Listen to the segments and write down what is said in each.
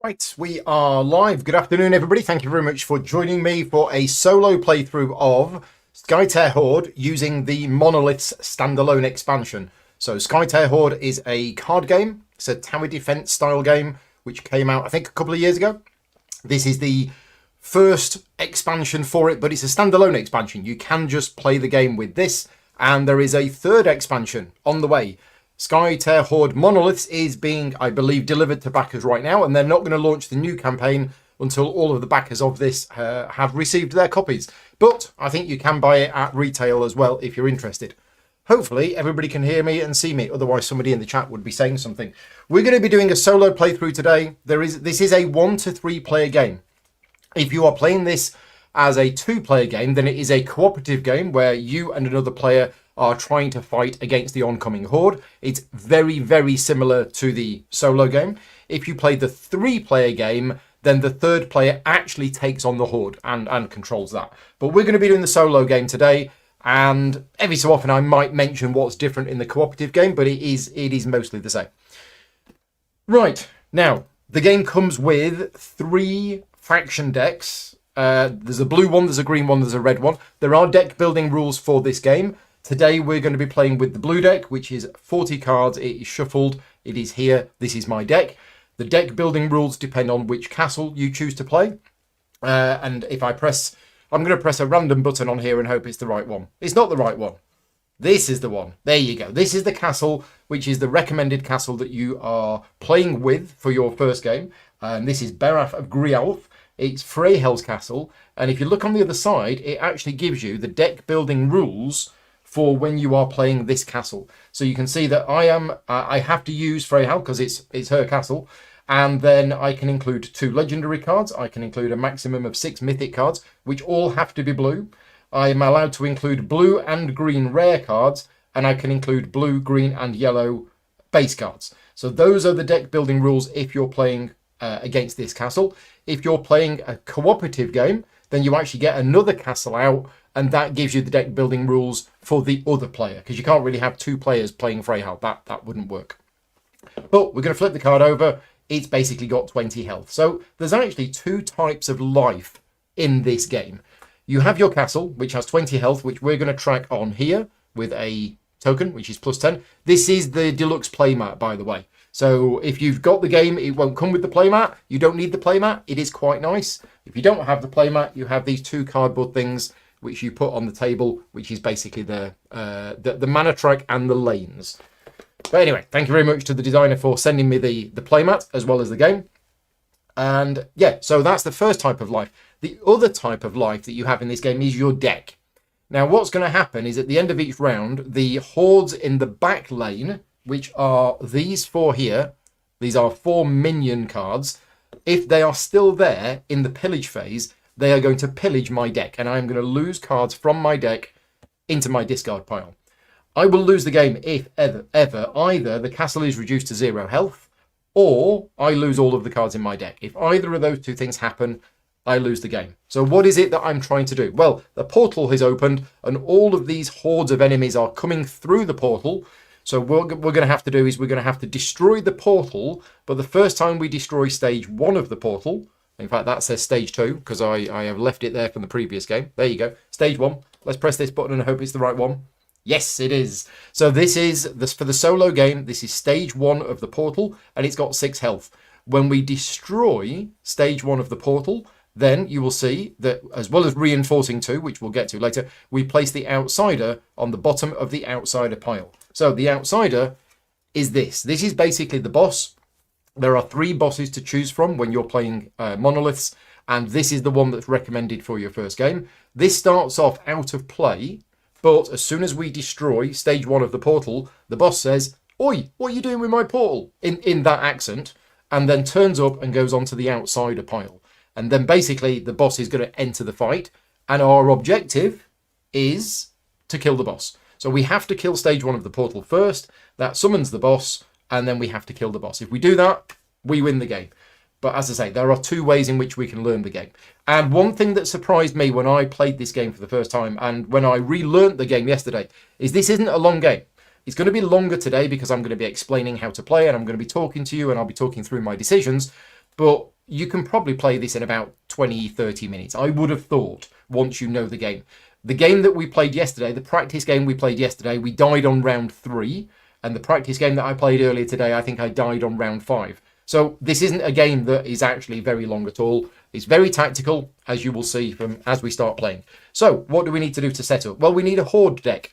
Right, we are live. Good afternoon, everybody. Thank you very much for joining me for a solo playthrough of Skytear Horde using the Monoliths standalone expansion. So Skytear Horde is a card game. It's a tower defense style game, which came out, I think, a couple of years ago. This is the first expansion for it, but it's a standalone expansion. You can just play the game with this, and there is a third expansion on the way. Skytear Horde Monoliths is being, I believe, delivered to backers right now, and they're not going to launch the new campaign until all of the backers of this have received their copies. But I think you can buy it at retail as well if you're interested. Hopefully everybody can hear me and see me, otherwise somebody in the chat would be saying something. We're going to be doing a solo playthrough today. This is a 1 to 3 player game. If you are playing this as a 2-player game, then it is a cooperative game where you and another player are trying to fight against the oncoming horde. It's very, very similar to the solo game. If you play the 3-player game, then the third player actually takes on the horde and controls that. But we're going to be doing the solo game today, and every so often I might mention what's different in the cooperative game, but it is mostly the same. Right, now, the game comes with 3 faction decks. There's a blue one, there's a green one, there's a red one. There are deck building rules for this game. Today we're going to be playing with the blue deck, which is 40 cards. It is shuffled. It is here. This is my deck. The deck building rules depend on which castle you choose to play. And if I'm going to press a random button on here and hope it's the right one. It's not the right one. This is the one. There you go. This is the castle, which is the recommended castle that you are playing with for your first game. This is Berath of Grialf. It's Freyhel's castle. And if you look on the other side, it actually gives you the deck building rules for when you are playing this castle. So you can see that I have to use Freyhel because it's her castle, and then I can include 2 legendary cards. I can include a maximum of 6 mythic cards, which all have to be blue. I am allowed to include blue and green rare cards, and I can include blue, green, and yellow base cards. So those are the deck building rules if you're playing against this castle. If you're playing a cooperative game, then you actually get another castle out, and that gives you the deck building rules for the other player, because you can't really have 2 players playing Freyhel. That wouldn't work. But we're going to flip the card over. It's basically got 20 health. So there's actually 2 types of life in this game. You have your castle, which has 20 health, which we're going to track on here with a token, which is plus 10. This is the deluxe playmat, by the way. So if you've got the game, it won't come with the playmat. You don't need the playmat. It is quite nice. If you don't have the playmat, you have these 2 cardboard things which you put on the table, which is basically the mana track and the lanes. But anyway, thank you very much to the designer for sending me the playmat as well as the game. And yeah, so that's the first type of life. The other type of life that you have in this game is your deck. Now, what's going to happen is at the end of each round, the hordes in the back lane, which are these 4 here, these are 4 minion cards. If they are still there in the pillage phase, they are going to pillage my deck, and I'm going to lose cards from my deck into my discard pile. I will lose the game if ever either the castle is reduced to 0 health, or I lose all of the cards in my deck. If either of those 2 things happen, I lose the game. So what is it that I'm trying to do? Well, the portal has opened, and all of these hordes of enemies are coming through the portal. So what we're going to have to do is we're going to have to destroy the portal, but the first time we destroy stage 1 of the portal, in fact, that says stage 2, because I have left it there from the previous game. There you go. Stage 1. Let's press this button and hope it's the right one. Yes, it is. So this is, for the solo game, this is stage 1 of the portal, and it's got 6 health. When we destroy stage 1 of the portal, then you will see that, as well as reinforcing 2, which we'll get to later, we place the outsider on the bottom of the outsider pile. So the outsider is this. This is basically the boss. There are 3 bosses to choose from when you're playing Monoliths, and this is the one that's recommended for your first game. This starts off out of play, but as soon as we destroy stage 1 of the portal, the boss says, "Oi, what are you doing with my portal?" in that accent, and then turns up and goes onto the outsider pile. And then basically the boss is going to enter the fight, and our objective is to kill the boss. So we have to kill stage 1 of the portal first. That summons the boss, and then we have to kill the boss. If we do that, we win the game. But as I say, there are 2 ways in which we can learn the game. And one thing that surprised me when I played this game for the first time, and when I relearned the game yesterday, is this isn't a long game. It's going to be longer today because I'm going to be explaining how to play, and I'm going to be talking to you, and I'll be talking through my decisions. But you can probably play this in about 20-30 minutes, I would have thought, once you know the game. The game that we played yesterday, the practice game we played yesterday, we died on round 3. And the practice game that I played earlier today, I think I died on round 5. So this isn't a game that is actually very long at all. It's very tactical, as you will see from as we start playing. So what do we need to do to set up? Well, we need a Horde deck.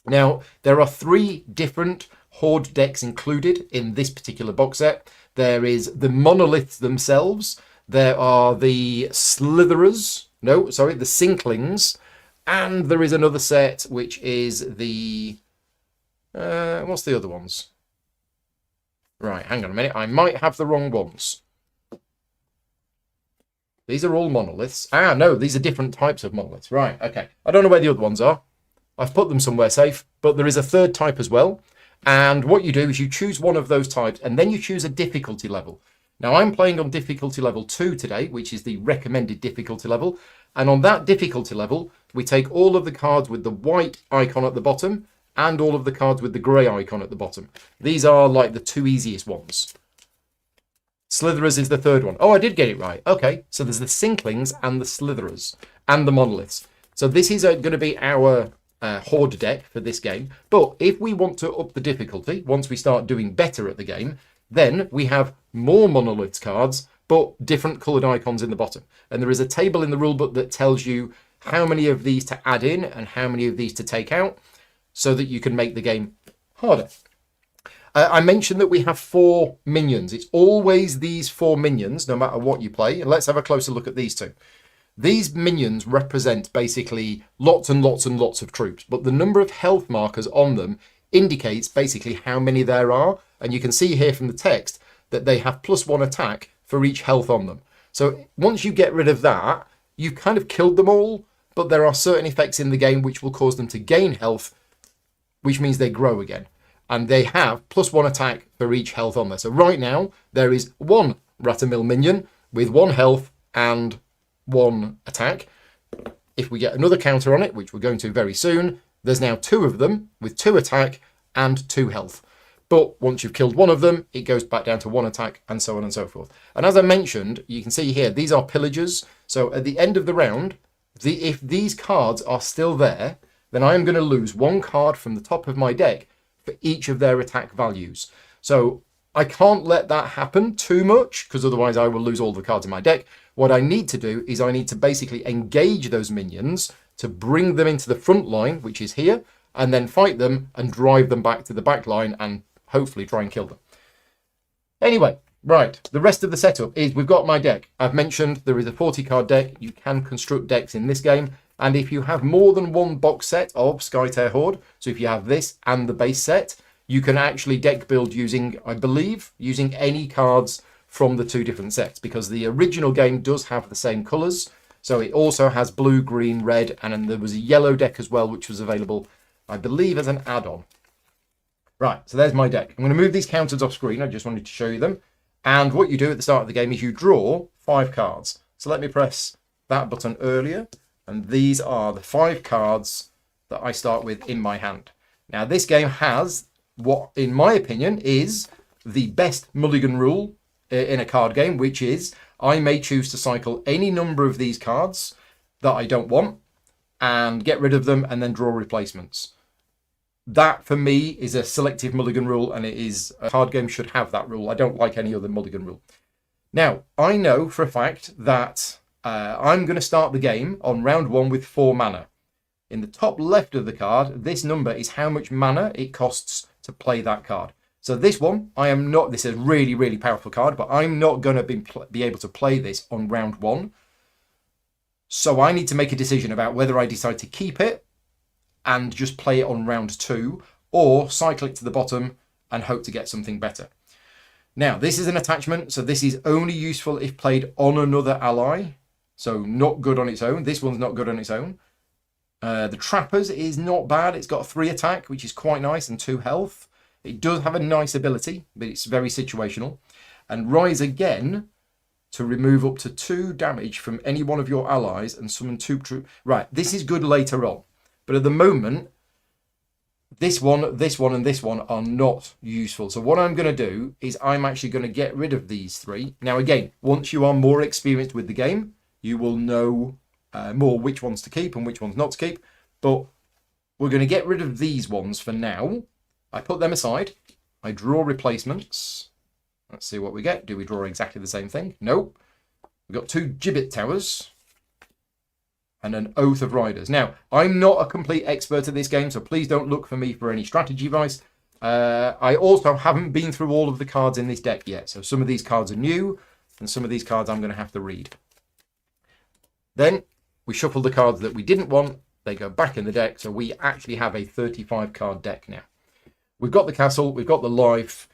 Now, there are 3 different Horde decks included in this particular box set. There is the Monoliths themselves. There are the Slitherers. No, sorry, the Sinklings. And there is another set, which is the... what's the other ones? Right, hang on a minute. I might have the wrong ones. These are all monoliths. Ah, no, these are different types of monoliths. Right, okay. I don't know where the other ones are. I've put them somewhere safe, but there is a third type as well. And what you do is you choose one of those types, and then you choose a difficulty level. Now, I'm playing on difficulty level 2 today, which is the recommended difficulty level. And on that difficulty level, we take all of the cards with the white icon at the bottom, and all of the cards with the grey icon at the bottom. These are like the 2 easiest ones. Slitherers is the third one. Oh, I did get it right. Okay, so there's the Sinklings and the Slitherers and the Monoliths. So this is going to be our Horde deck for this game. But if we want to up the difficulty, once we start doing better at the game, then we have more Monoliths cards, but different coloured icons in the bottom. And there is a table in the rulebook that tells you how many of these to add in and how many of these to take out, so that you can make the game harder. I mentioned that we have 4 minions. It's always these 4 minions, no matter what you play. And let's have a closer look at these 2. These minions represent basically lots and lots and lots of troops, but the number of health markers on them indicates basically how many there are. And you can see here from the text that they have +1 attack for each health on them. So once you get rid of that, you've kind of killed them all, but there are certain effects in the game which will cause them to gain health, which means they grow again. And they have +1 attack for each health on there. So right now, there is 1 Ratamil minion with 1 health and 1 attack. If we get another counter on it, which we're going to very soon, there's now 2 of them with 2 attack and 2 health. But once you've killed one of them, it goes back down to 1 attack and so on and so forth. And as I mentioned, you can see here, these are pillagers. So at the end of the round, if these cards are still there, then I am going to lose 1 card from the top of my deck for each of their attack values. So I can't let that happen too much, because otherwise I will lose all the cards in my deck. What I need to do is I need to basically engage those minions to bring them into the front line, which is here, and then fight them and drive them back to the back line and hopefully try and kill them. Anyway, right, the rest of the setup is we've got my deck. I've mentioned there is a 40 card deck. You can construct decks in this game. And if you have more than 1 box set of Skytear Horde, so if you have this and the base set, you can actually deck build using, I believe, using any cards from the 2 different sets, because the original game does have the same colours. So it also has blue, green, red, and then there was a yellow deck as well, which was available, I believe, as an add-on. Right, so there's my deck. I'm going to move these counters off screen. I just wanted to show you them. And what you do at the start of the game is you draw 5 cards. So let me press that button earlier. And these are the 5 cards that I start with in my hand. Now, this game has what, in my opinion, is the best mulligan rule in a card game, which is I may choose to cycle any number of these cards that I don't want and get rid of them and then draw replacements. That, for me, is a selective mulligan rule, and it is a card game should have that rule. I don't like any other mulligan rule. Now, I know for a fact that I'm going to start the game on round 1 with 4 mana. In the top left of the card, this number is how much mana it costs to play that card. So this one, this is a really, really powerful card, but I'm not going to be able to play this on round 1. So I need to make a decision about whether I decide to keep it and just play it on round 2, or cycle it to the bottom and hope to get something better. Now, this is an attachment, so this is only useful if played on another ally. So not good on its own. This one's not good on its own. The Trappers is not bad. It's got 3 attack, which is quite nice, and 2 health. It does have a nice ability, but it's very situational. And Rise Again to remove up to 2 damage from any one of your allies and summon 2 troops. Right, this is good later on. But at the moment, this one, and this one are not useful. So what I'm going to do is I'm actually going to get rid of these 3. Now, again, once you are more experienced with the game, you will know more which ones to keep and which ones not to keep. But we're going to get rid of these ones for now. I put them aside. I draw replacements. Let's see what we get. Do we draw exactly the same thing? No. We've got 2 Gibbet Towers and an Oath of Riders. Now, I'm not a complete expert at this game, so please don't look for me for any strategy advice. I also haven't been through all of the cards in this deck yet, so some of these cards are new, and some of these cards I'm going to have to read. Then we shuffle the cards that we didn't want. They go back in the deck, so we actually have a 35 card deck now. We've got the castle, we've got the life,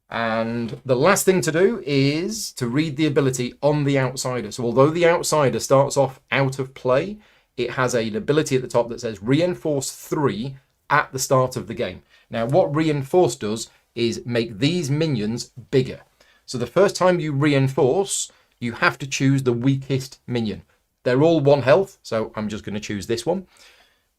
and the last thing to do is to read the ability on the outsider. So although the outsider starts off out of play, it has an ability at the top that says reinforce 3 at the start of the game. Now what reinforce does is make these minions bigger. So the first time you reinforce, you have to choose the weakest minion. They're all 1 health, so I'm just going to choose this one.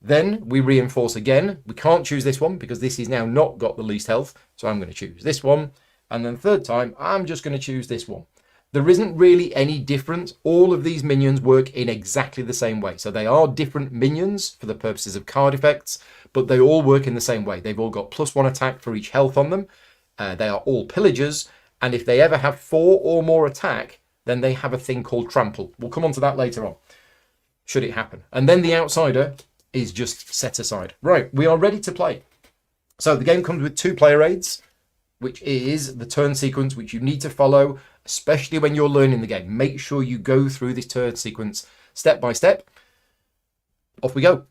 Then we reinforce again. We can't choose this one because this is now not got the least health, so I'm going to choose this one. And then third time, I'm just going to choose this one. There isn't really any difference. All of these minions work in exactly the same way. So they are different minions for the purposes of card effects, but they all work in the same way. They've all got +1 attack for each health on them. They are all pillagers. And if they ever have 4 or more attack, then they have a thing called trample. We'll come on to that later on, should it happen. And then the outsider is just set aside. Right, we are ready to play. So the game comes with 2 player aids, which is the turn sequence, which you need to follow, especially when you're learning the game. Make sure you go through this turn sequence step by step. Off we go.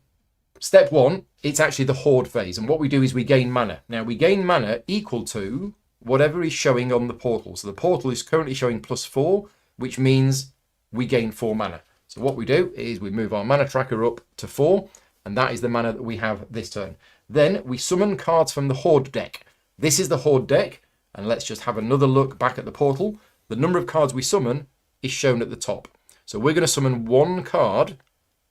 Step 1, it's actually the Horde phase. And what we do is we gain mana. Now, we gain mana equal to whatever is showing on the portal. So the portal is currently showing +4, which means we gain 4 mana. So what we do is we move our mana tracker up to 4, and that is the mana that we have this turn. Then we summon cards from the Horde deck. This is the Horde deck, and let's just have another look back at the portal. The number of cards we summon is shown at the top. So we're going to summon 1 card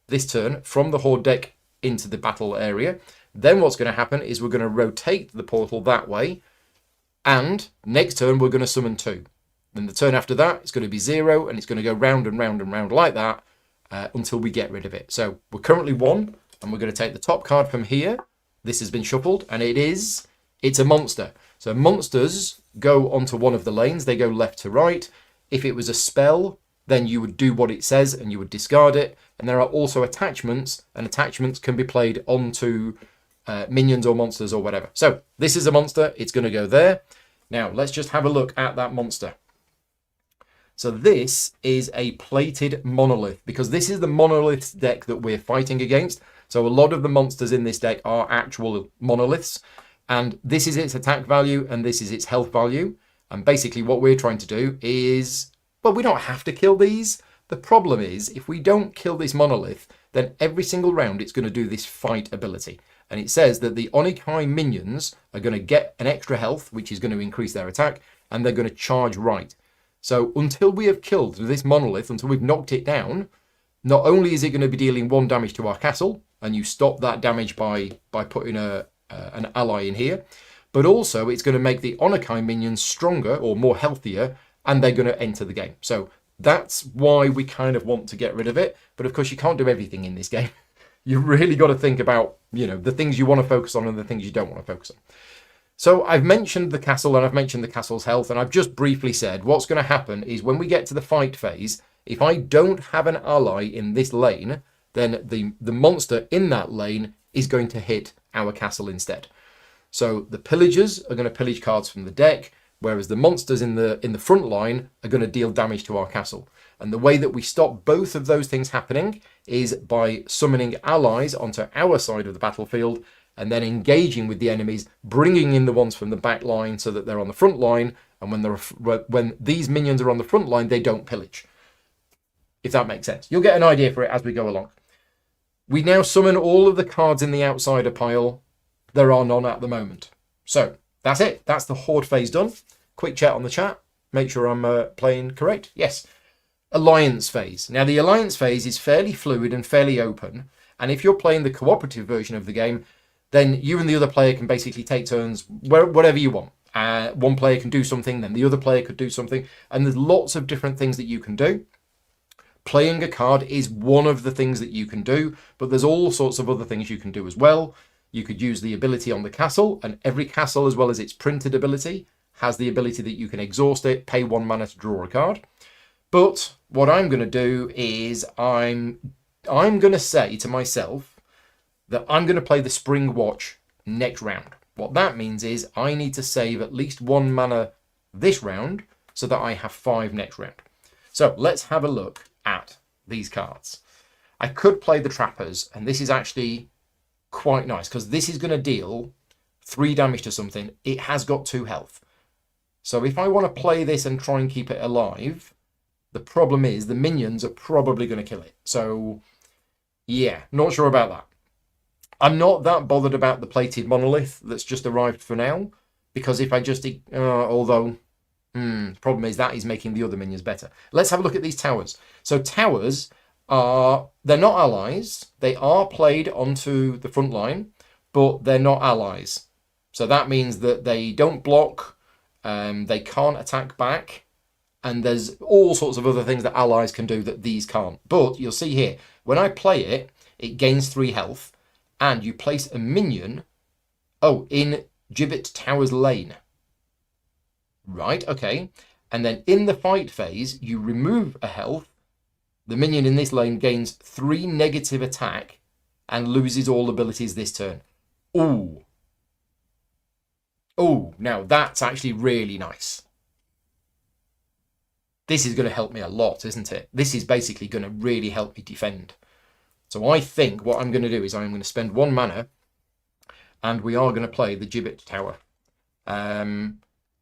this turn from the Horde deck into the battle area. Then what's going to happen is we're going to rotate the portal that way, and next turn we're going to summon 2. Then the turn after that, it's going to be 0, and it's going to go round and round and round like that until we get rid of it. So we're currently 1, and we're going to take the top card from here. This has been shuffled, and it's a monster. So monsters go onto one of the lanes. They go left to right. If it was a spell, then you would do what it says, and you would discard it. And there are also attachments, and attachments can be played onto minions or monsters or whatever. So this is a monster. It's going to go there. Now, let's just have a look at that monster. So this is a plated monolith, because this is the monoliths deck that we're fighting against. So a lot of the monsters in this deck are actual monoliths, and this is its attack value and this is its health value. And basically what we're trying to do is, well, we don't have to kill these. The problem is if we don't kill this monolith, then every single round it's going to do this fight ability. And it says that the Onikai minions are going to get an extra health, which is going to increase their attack, and they're going to charge right. So until we have killed this monolith, until we've knocked it down, not only is it going to be dealing 1 damage to our castle, and you stop that damage by putting an ally in here, but also it's going to make the Onikai minions stronger or more healthier, and they're going to enter the game. So that's why we kind of want to get rid of it. But of course, you can't do everything in this game. You've really got to think about, the things you want to focus on and the things you don't want to focus on. So I've mentioned the castle and I've mentioned the castle's health, and I've just briefly said what's going to happen is when we get to the fight phase, if I don't have an ally in this lane, then the monster in that lane is going to hit our castle instead. So the pillagers are going to pillage cards from the deck, whereas the monsters in the front line are going to deal damage to our castle. And the way that we stop both of those things happening is by summoning allies onto our side of the battlefield and then engaging with the enemies, bringing in the ones from the back line so that they're on the front line, and when these minions are on the front line, they don't pillage. If that makes sense. You'll get an idea for it as we go along. We now summon all of the cards in the outsider pile. There are none at the moment. So that's it. That's the Horde phase done. Quick chat on the chat. Make sure I'm playing correct. Yes. Alliance phase. Now the Alliance phase is fairly fluid and fairly open. And if you're playing the cooperative version of the game, then you and the other player can basically take turns whatever you want. One player can do something, then the other player could do something, and there's lots of different things that you can do. Playing a card is one of the things that you can do, but there's all sorts of other things you can do as well. You could use the ability on the castle, and every castle, as well as its printed ability, has the ability that you can exhaust it, pay 1 mana to draw a card. But what I'm going to do is I'm going to say to myself that I'm going to play the Spring Watch next round. What that means is I need to save at least 1 mana this round so that I have 5 next round. So let's have a look at these cards. I could play the Trappers, and this is actually quite nice because this is going to deal 3 damage to something. It has got 2 health. So if I want to play this and try and keep it alive, the problem is the minions are probably going to kill it. So yeah, not sure about that. I'm not that bothered about the plated monolith that's just arrived for now, because if I just, the problem is that is making the other minions better. Let's have a look at these towers. So towers they're not allies. They are played onto the front line, but they're not allies. So that means that they don't block, they can't attack back, and there's all sorts of other things that allies can do that these can't. But you'll see here, when I play it, it gains 3 health, and you place a minion, in Gibbet Tower's lane. Right, okay. And then in the fight phase, you remove a health. The minion in this lane gains 3 negative attack and loses all abilities this turn. Ooh. Oh, now that's actually really nice. This is going to help me a lot, isn't it? This is basically going to really help me defend. So I think what I'm going to do is I'm going to spend 1 mana, and we are going to play the Gibbet Tower.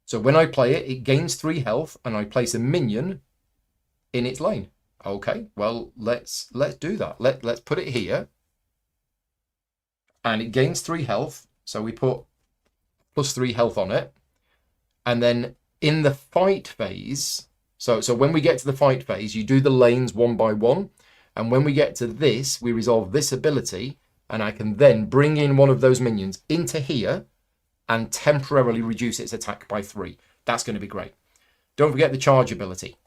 So when I play it, it gains 3 health, and I place a minion in its lane. Okay, well, let's do that. Let's put it here, and it gains 3 health. So we put plus 3 health on it, and then in the fight phase. So when we get to the fight phase, you do the lanes 1 by 1. And when we get to this, we resolve this ability, and I can then bring in one of those minions into here and temporarily reduce its attack by 3. That's going to be great. Don't forget the charge ability.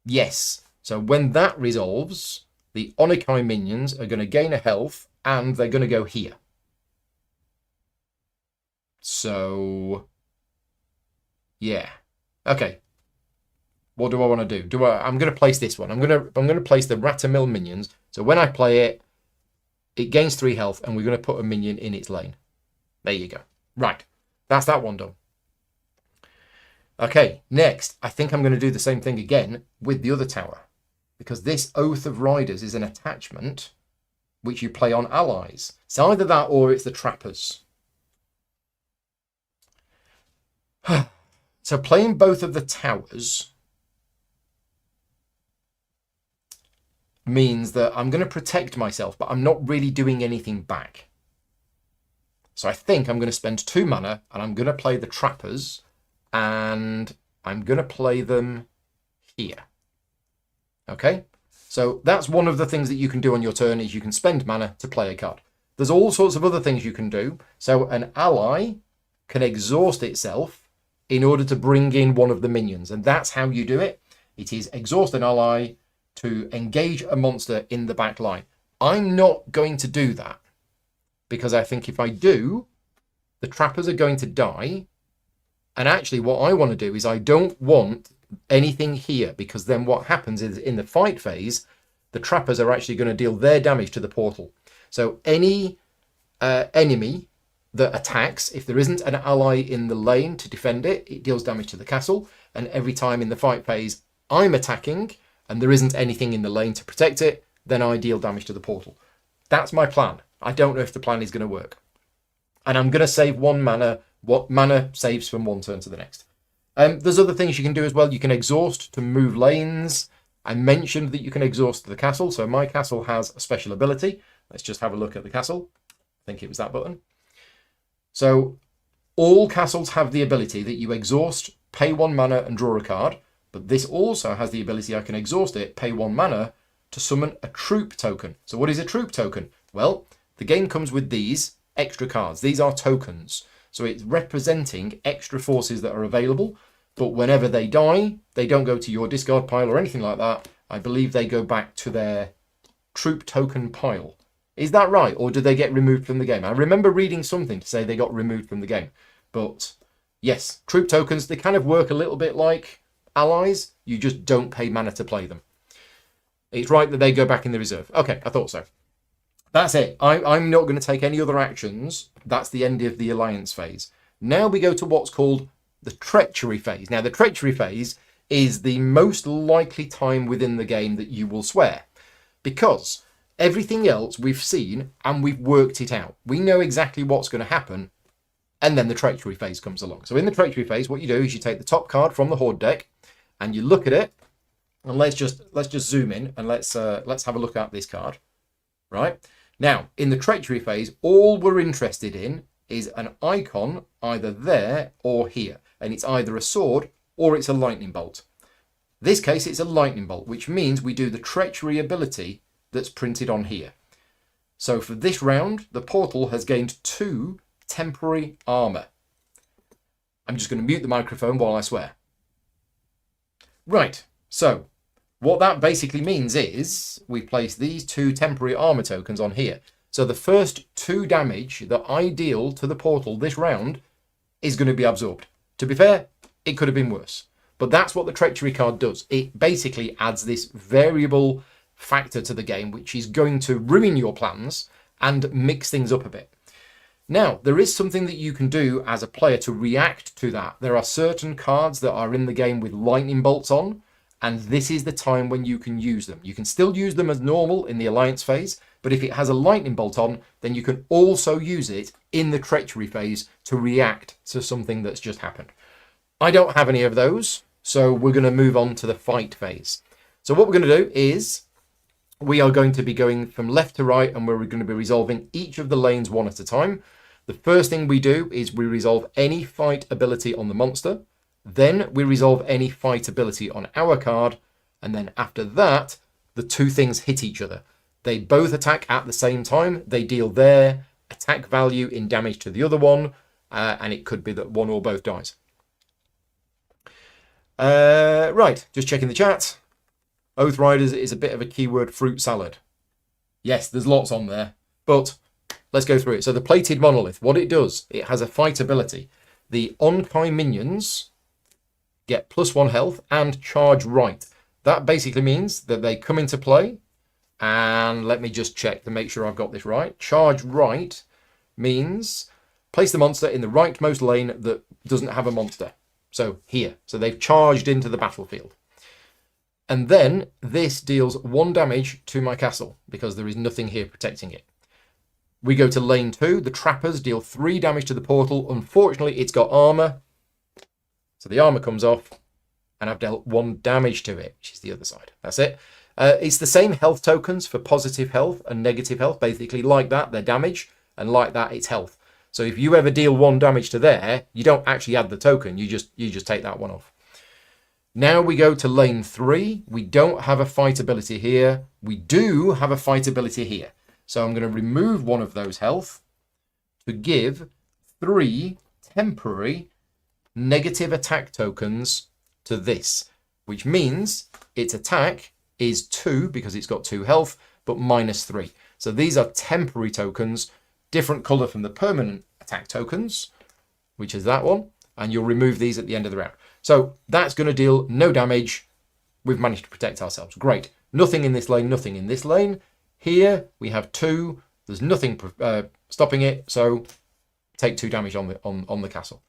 Yes. So when that resolves, the Onykai minions are going to gain a health, and they're going to go here. So, yeah. Okay. What do I want to do? I'm going to place this one. I'm going to place the Ratamil minions. So when I play it, it gains 3 health, and we're going to put a minion in its lane. There you go. Right. That's that one done. Okay, next, I think I'm going to do the same thing again with the other tower, because this Oath of Riders is an attachment which you play on allies. It's either that or it's the Trappers. So playing both of the towers means that I'm going to protect myself, but I'm not really doing anything back. So I think I'm going to spend 2 mana, and I'm going to play the Trappers, and I'm going to play them here. Okay? So that's one of the things that you can do on your turn, is you can spend mana to play a card. There's all sorts of other things you can do. So an ally can exhaust itself in order to bring in one of the minions, and that's how you do it. It is exhaust an ally to engage a monster in the back line. I'm not going to do that, because I think if I do, the Trappers are going to die. And actually what I want to do is I don't want anything here, because then what happens is in the fight phase, the Trappers are actually going to deal their damage to the portal. So any enemy that attacks, if there isn't an ally in the lane to defend it, it deals damage to the castle. And every time in the fight phase I'm attacking and there isn't anything in the lane to protect it, then I deal damage to the portal. That's my plan. I don't know if the plan is going to work. And I'm going to save 1 mana. What mana saves from 1 turn to the next. There's other things you can do as well. You can exhaust to move lanes. I mentioned that you can exhaust the castle. So my castle has a special ability. Let's just have a look at the castle. I think it was that button. So all castles have the ability that you exhaust, pay 1 mana and draw a card. But this also has the ability I can exhaust it, pay 1 mana to summon a troop token. So what is a troop token? Well, the game comes with these extra cards. These are tokens. So it's representing extra forces that are available. But whenever they die, they don't go to your discard pile or anything like that. I believe they go back to their troop token pile. Is that right? Or do they get removed from the game? I remember reading something to say they got removed from the game. But yes, troop tokens, they kind of work a little bit like allies. You just don't pay mana to play them. It's right that they go back in the reserve. Okay, I thought so. That's it. I'm not going to take any other actions. That's the end of the alliance phase. Now we go to what's called the treachery phase. Now, the treachery phase is the most likely time within the game that you will swear, because everything else we've seen and we've worked it out. We know exactly what's going to happen, and then the treachery phase comes along. So in the treachery phase, what you do is you take the top card from the Horde deck and you look at it, and let's just zoom in and let's have a look at this card. Right now, in the treachery phase, all we're interested in is an icon either there or here, and it's either a sword or it's a lightning bolt. This case, it's a lightning bolt, which means we do the treachery ability that's printed on here. So for this round, the portal has gained 2 temporary armor. I'm just going to mute the microphone while I swear. Right, so what that basically means is we place these 2 temporary armor tokens on here. So the first 2 damage that I deal to the portal this round is going to be absorbed. To be fair, it could have been worse. But that's what the treachery card does. It basically adds this variable factor to the game, which is going to ruin your plans and mix things up a bit. Now, there is something that you can do as a player to react to that. There are certain cards that are in the game with lightning bolts on, and this is the time when you can use them. You can still use them as normal in the alliance phase, but if it has a lightning bolt on, then you can also use it in the treachery phase to react to something that's just happened. I don't have any of those, so we're going to move on to the fight phase. So what we're going to do is we are going to be going from left to right, and we're going to be resolving each of the lanes one at a time. The first thing we do is we resolve any fight ability on the monster. Then we resolve any fight ability on our card. And then after that, the 2 things hit each other. They both attack at the same time. They deal their attack value in damage to the other one. And it could be that one or both dies. Right, just checking the chat. Oath Riders is a bit of a keyword fruit salad. Yes, there's lots on there. But let's go through it. So the plated monolith, what it does, it has a fight ability. The Onkai minions get +1 health and charge right. That basically means that they come into play, and let me just check to make sure I've got this right. Charge right means place the monster in the rightmost lane that doesn't have a monster. So here. So they've charged into the battlefield. And then this deals 1 damage to my castle because there is nothing here protecting it. We go to lane 2. The trappers deal 3 damage to the portal. Unfortunately, it's got armor. So the armor comes off, and I've dealt 1 damage to it, which is the other side. That's it. It's the same health tokens for positive health and negative health. Basically, like that, they're damage, and like that, it's health. So if you ever deal 1 damage to there, you don't actually add the token. You just take that one off. Now we go to lane 3. We don't have a fight ability here. We do have a fight ability here. So I'm going to remove 1 of those health to give 3 temporary negative attack tokens to this, which means its attack is 2 because it's got 2 health, but -3. So these are temporary tokens, different color from the permanent attack tokens, which is that one, and you'll remove these at the end of the round. So that's going to deal no damage. We've managed to protect ourselves. Great. Nothing in this lane, nothing in this lane. Here we have 2. There's nothing stopping it, so take 2 damage on the castle.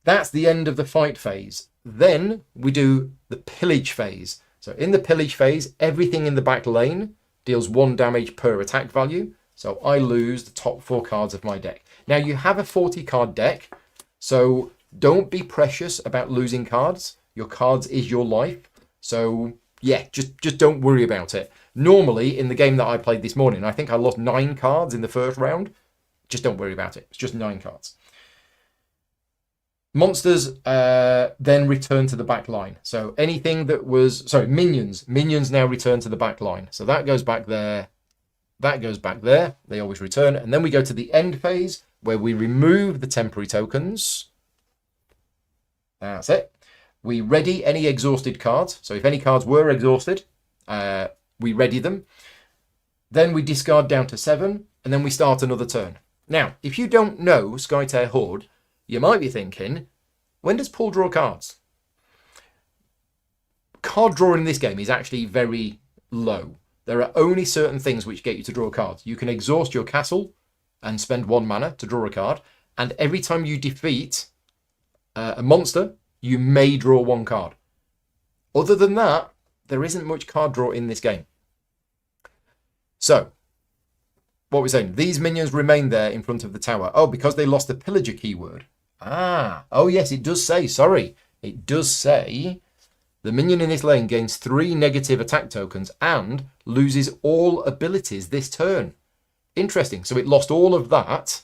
That's the end of the fight phase. Then we do the pillage phase. So in the pillage phase, everything in the back lane deals 1 damage per attack value. So I lose the top 4 cards of my deck. Now you have a 40 card deck, so don't be precious about losing cards. Your cards is your life. So yeah, just don't worry about it. Normally in the game that I played this morning, I think I lost 9 cards in the first round. Just don't worry about it. It's just 9 cards. Monsters then return to the back line. So anything that was, sorry, minions now return to the back line. So that goes back there That goes back there. They always return. And then we go to the end phase where we remove the temporary tokens. That's it. We ready any exhausted cards. So if any cards were exhausted, we ready them. Then we discard down to 7, and then we start another turn. Now, if you don't know Skytear Horde, you might be thinking, when does Paul draw cards? Card draw in this game is actually very low. There are only certain things which get you to draw cards. You can exhaust your castle and spend 1 mana to draw a card, and every time you defeat a monster, you may draw 1 card. Other than that, there isn't much card draw in this game. So, what we're saying, these minions remain there in front of the tower. Oh, because they lost the pillager keyword. Oh yes, it does say, sorry. It does say the minion in this lane gains 3 negative attack tokens and loses all abilities this turn. Interesting. So it lost all of that,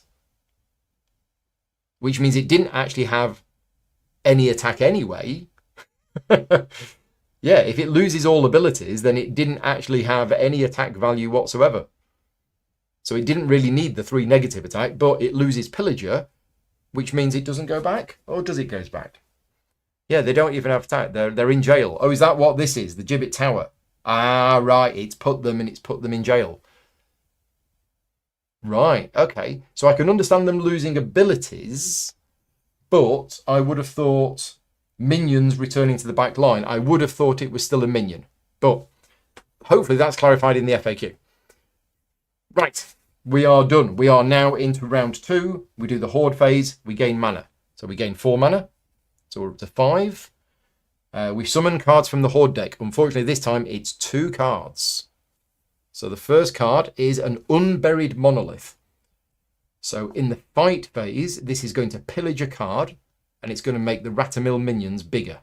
which means it didn't actually have any attack anyway. Yeah, if it loses all abilities, then it didn't actually have any attack value whatsoever. So it didn't really need the 3 negative attack, but it loses pillager, which means it doesn't go back. Or does it go back? Yeah, they don't even have attack. They're in jail. Oh, is that what this is? The Gibbet Tower. Ah, right. It's put them in jail. Right, okay. So I can understand them losing abilities, but I would have thought minions returning to the back line, I would have thought it was still a minion. But hopefully that's clarified in the FAQ. Right, we are done. We are now into round 2. We do the Horde phase. We gain mana. So we gain 4 mana. So we're up to 5. We summon cards from the Horde deck. Unfortunately, this time it's 2 cards. So the first card is an Unburied Monolith. So in the fight phase, this is going to pillage a card, and it's going to make the Ratamil minions bigger.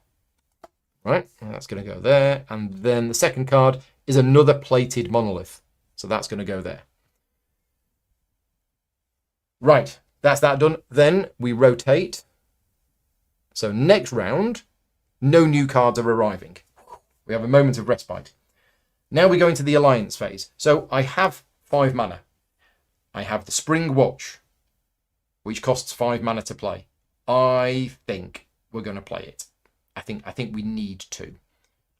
Right, and that's going to go there. And then the second card is another Plated Monolith. So that's going to go there. Right, that's that done. Then we rotate. So next round, no new cards are arriving. We have a moment of respite. Now we go into the Alliance phase. So I have 5 mana. I have the Spring Watch, which costs 5 mana to play. I think we're going to play it. I think we need to.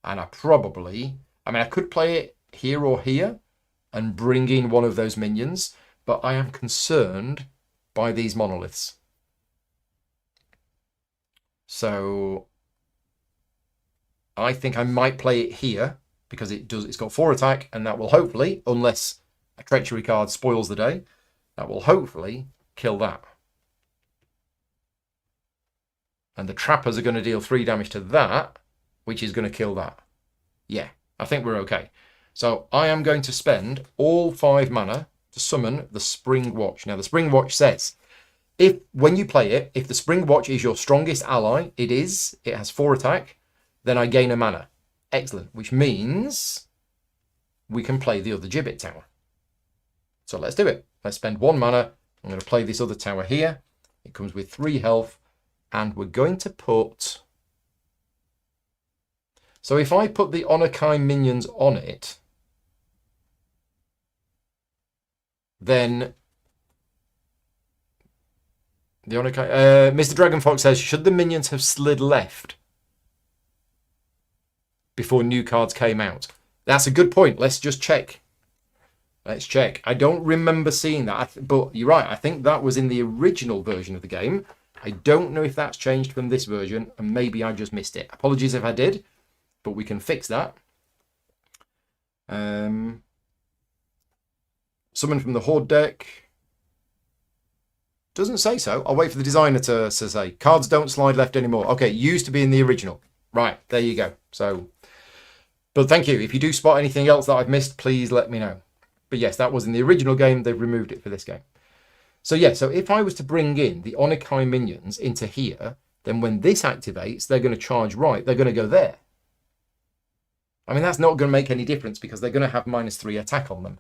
And I could play it here or here and bring in one of those minions, but I am concerned by these monoliths. So I think I might play it here because it's got 4 attack, and that will hopefully, unless a treachery card spoils the day, that will hopefully kill that. And the trappers are going to deal 3 damage to that, which is going to kill that. Yeah, I think we're okay. So I am going to spend all 5 mana to summon the Spring Watch. Now, the Spring Watch says, when you play it, if the Spring Watch is your strongest ally, it has 4 attack, then I gain a mana. Excellent, which means we can play the other Gibbet Tower. So let's do it. Let's spend 1 mana. I'm going to play this other tower here. It comes with 3 health. And we're going to put... So if I put the Onakai minions on it, then... The Onakai... Mr. Dragon Fox says, should the minions have slid left before new cards came out? That's a good point. Let's just check. Let's check. I don't remember seeing that, but you're right. I think that was in the original version of the game. I don't know if that's changed from this version, and maybe I just missed it. Apologies if I did, but we can fix that. Summon from the Horde deck. Doesn't say so. I'll wait for the designer to say. Cards don't slide left anymore. Okay, used to be in the original. Right, there you go. So, but thank you. If you do spot anything else that I've missed, please let me know. But yes, that was in the original game. They've removed it for this game. So yeah, so if I was to bring in the Onakai minions into here, then when this activates, they're going to charge right. They're going to go there. I mean, that's not going to make any difference because they're going to have -3 attack on them.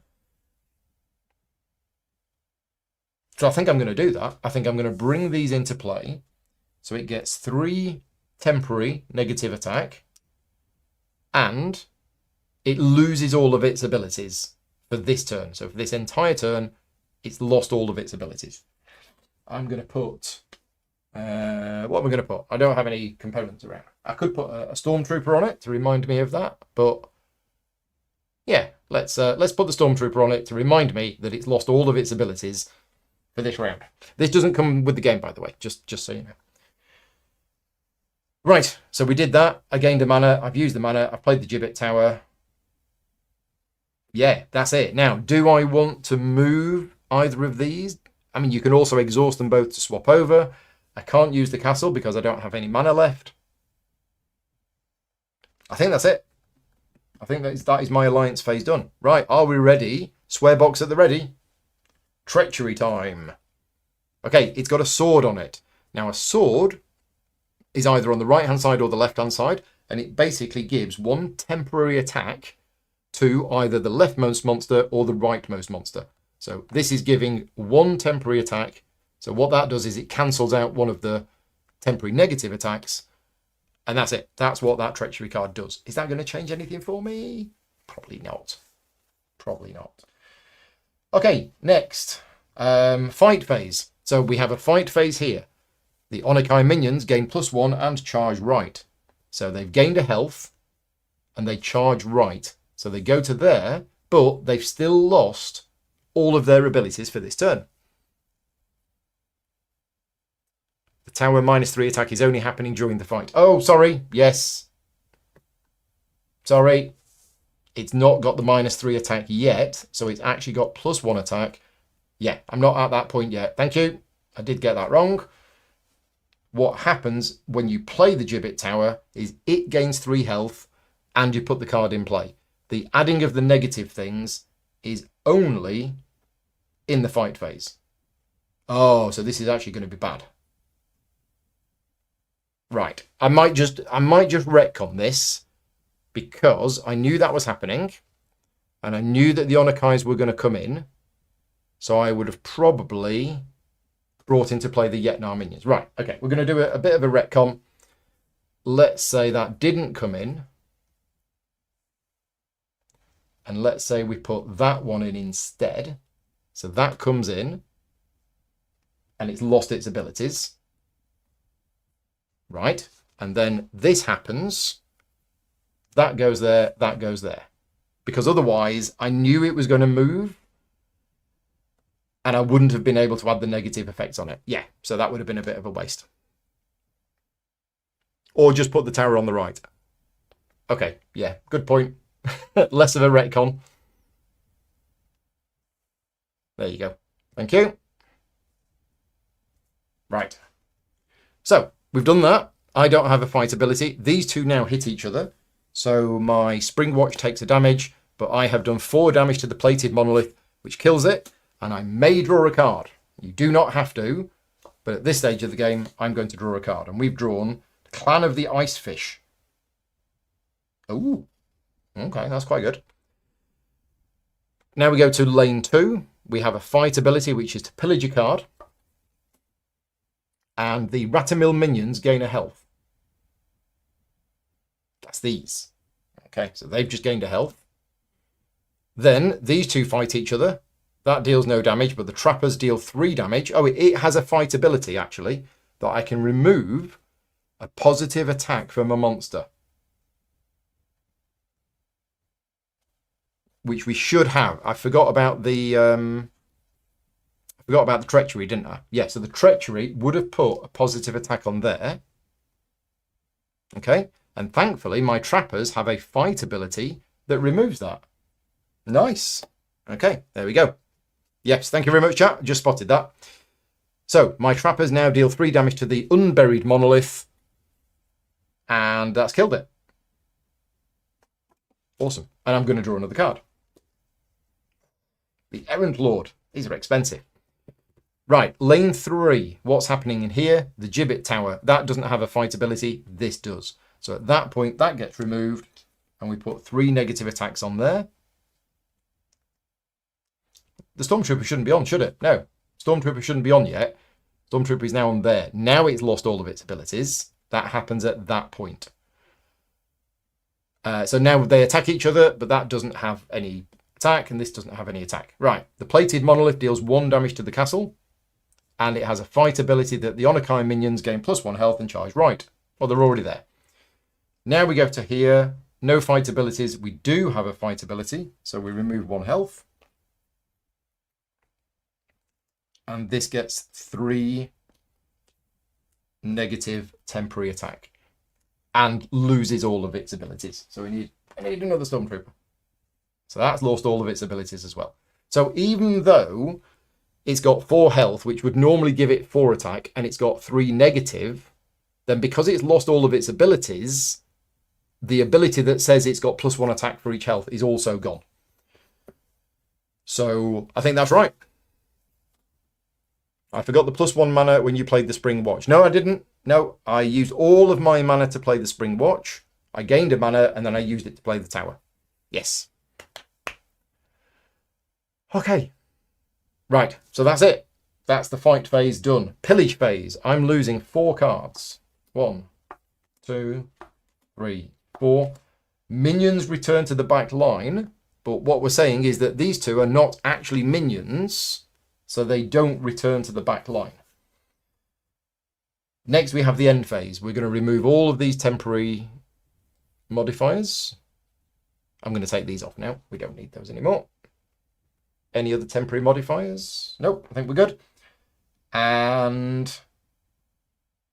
So I think I'm going to do that. I think I'm going to bring these into play. So it gets 3 temporary negative attack. And it loses all of its abilities for this turn. So for this entire turn, it's lost all of its abilities. I'm going to put... what am I going to put? I don't have any components around. I could put a Stormtrooper on it to remind me of that, but yeah, let's put the Stormtrooper on it to remind me that it's lost all of its abilities for this round. This doesn't come with the game, by the way, just so you know. Right, so we did that. I gained a mana. I've used the mana. I've played the Gibbet Tower. Yeah, that's it. Now, do I want to move either of these? I mean, you can also exhaust them both to swap over. I can't use the castle because I don't have any mana left. I think that's it. I think that is my alliance phase done. Right, are we ready? Swearbox at the ready. Treachery time. Okay, it's got a sword on it. Now, a sword is either on the right-hand side or the left-hand side, and it basically gives one temporary attack to either the leftmost monster or the rightmost monster. So this is giving one temporary attack. So what that does is it cancels out one of the temporary negative attacks, and that's it. That's what that treachery card does. Is that going to change anything for me? Probably not. Probably not. Okay, next. Fight phase. So we have a fight phase here. The Onykai minions gain +1 and charge right. So they've gained a health and they charge right. So they go to there, but they've still lost all of their abilities for this turn. The tower -3 attack is only happening during the fight. Oh, sorry. Yes. Sorry. It's not got the -3 attack yet. So it's actually got +1 attack. Yeah, I'm not at that point yet. Thank you. I did get that wrong. What happens when you play the Gibbet Tower is it gains 3 health and you put the card in play. The adding of the negative things is only in the fight phase. Oh, so this is actually going to be bad. Right. I might just retcon this because I knew that was happening and I knew that the Onakais were going to come in. So I would have probably brought into play the Yetnar minions. Right, okay, we're going to do a bit of a retcon. Let's say that didn't come in. And let's say we put that one in instead. So that comes in. And it's lost its abilities. Right, and then this happens. That goes there, that goes there. Because otherwise, I knew it was going to move. And I wouldn't have been able to add the negative effects on it. Yeah, so that would have been a bit of a waste. Or just put the tower on the right. Okay, yeah, good point. Less of a retcon. There you go. Thank you. Right. So, we've done that. I don't have a fight ability. These two now hit each other. So my Spring Watch takes a damage, but I have done 4 damage to the plated monolith, which kills it. And I may draw a card. You do not have to, but at this stage of the game, I'm going to draw a card. And we've drawn the Clan of the Ice Fish. Ooh, okay, that's quite good. Now we go to lane 2. We have a fight ability, which is to pillage a card. And the Ratamil minions gain a health. That's these. Okay, so they've just gained a health. Then these two fight each other. That deals no damage, but the trappers deal 3 damage. Oh, it has a fight ability, actually, that I can remove a positive attack from a monster. Which we should have. I forgot about the treachery, didn't I? Yeah, so the treachery would have put a positive attack on there. Okay, and thankfully my trappers have a fight ability that removes that. Nice. Okay, there we go. Yes, thank you very much, chat. Just spotted that. So, my trappers now deal 3 damage to the unburied monolith. And that's killed it. Awesome. And I'm going to draw another card. The Errant Lord. These are expensive. Right, lane 3. What's happening in here? The Gibbet Tower. That doesn't have a fight ability. This does. So at that point, that gets removed. And we put 3 negative attacks on there. The Stormtrooper shouldn't be on, should it? No. Stormtrooper shouldn't be on yet. Stormtrooper is now on there. Now it's lost all of its abilities. That happens at that point. So now they attack each other, but that doesn't have any attack, and this doesn't have any attack. Right, the plated monolith deals 1 damage to the castle, and it has a fight ability that the Onakai minions gain +1 health and charge right. Well, they're already there. Now we go to here, no fight abilities. We do have a fight ability, so we remove 1 health. And this gets 3 negative temporary attack and loses all of its abilities. So I need another Stormtrooper. So that's lost all of its abilities as well. So even though it's got 4 health, which would normally give it 4 attack, and it's got 3 negative, then because it's lost all of its abilities, the ability that says it's got +1 attack for each health is also gone. So I think that's right. I forgot the +1 mana when you played the Spring Watch. No, I didn't. No, I used all of my mana to play the Spring Watch. I gained a mana, and then I used it to play the tower. Yes. Okay. Right, so that's it. That's the fight phase done. Pillage phase. I'm losing 4 cards. 1, 2, 3, 4. Minions return to the back line, but what we're saying is that these 2 are not actually minions, so they don't return to the back line. Next, we have the end phase. We're going to remove all of these temporary modifiers. I'm going to take these off now. We don't need those anymore. Any other temporary modifiers? Nope, I think we're good. And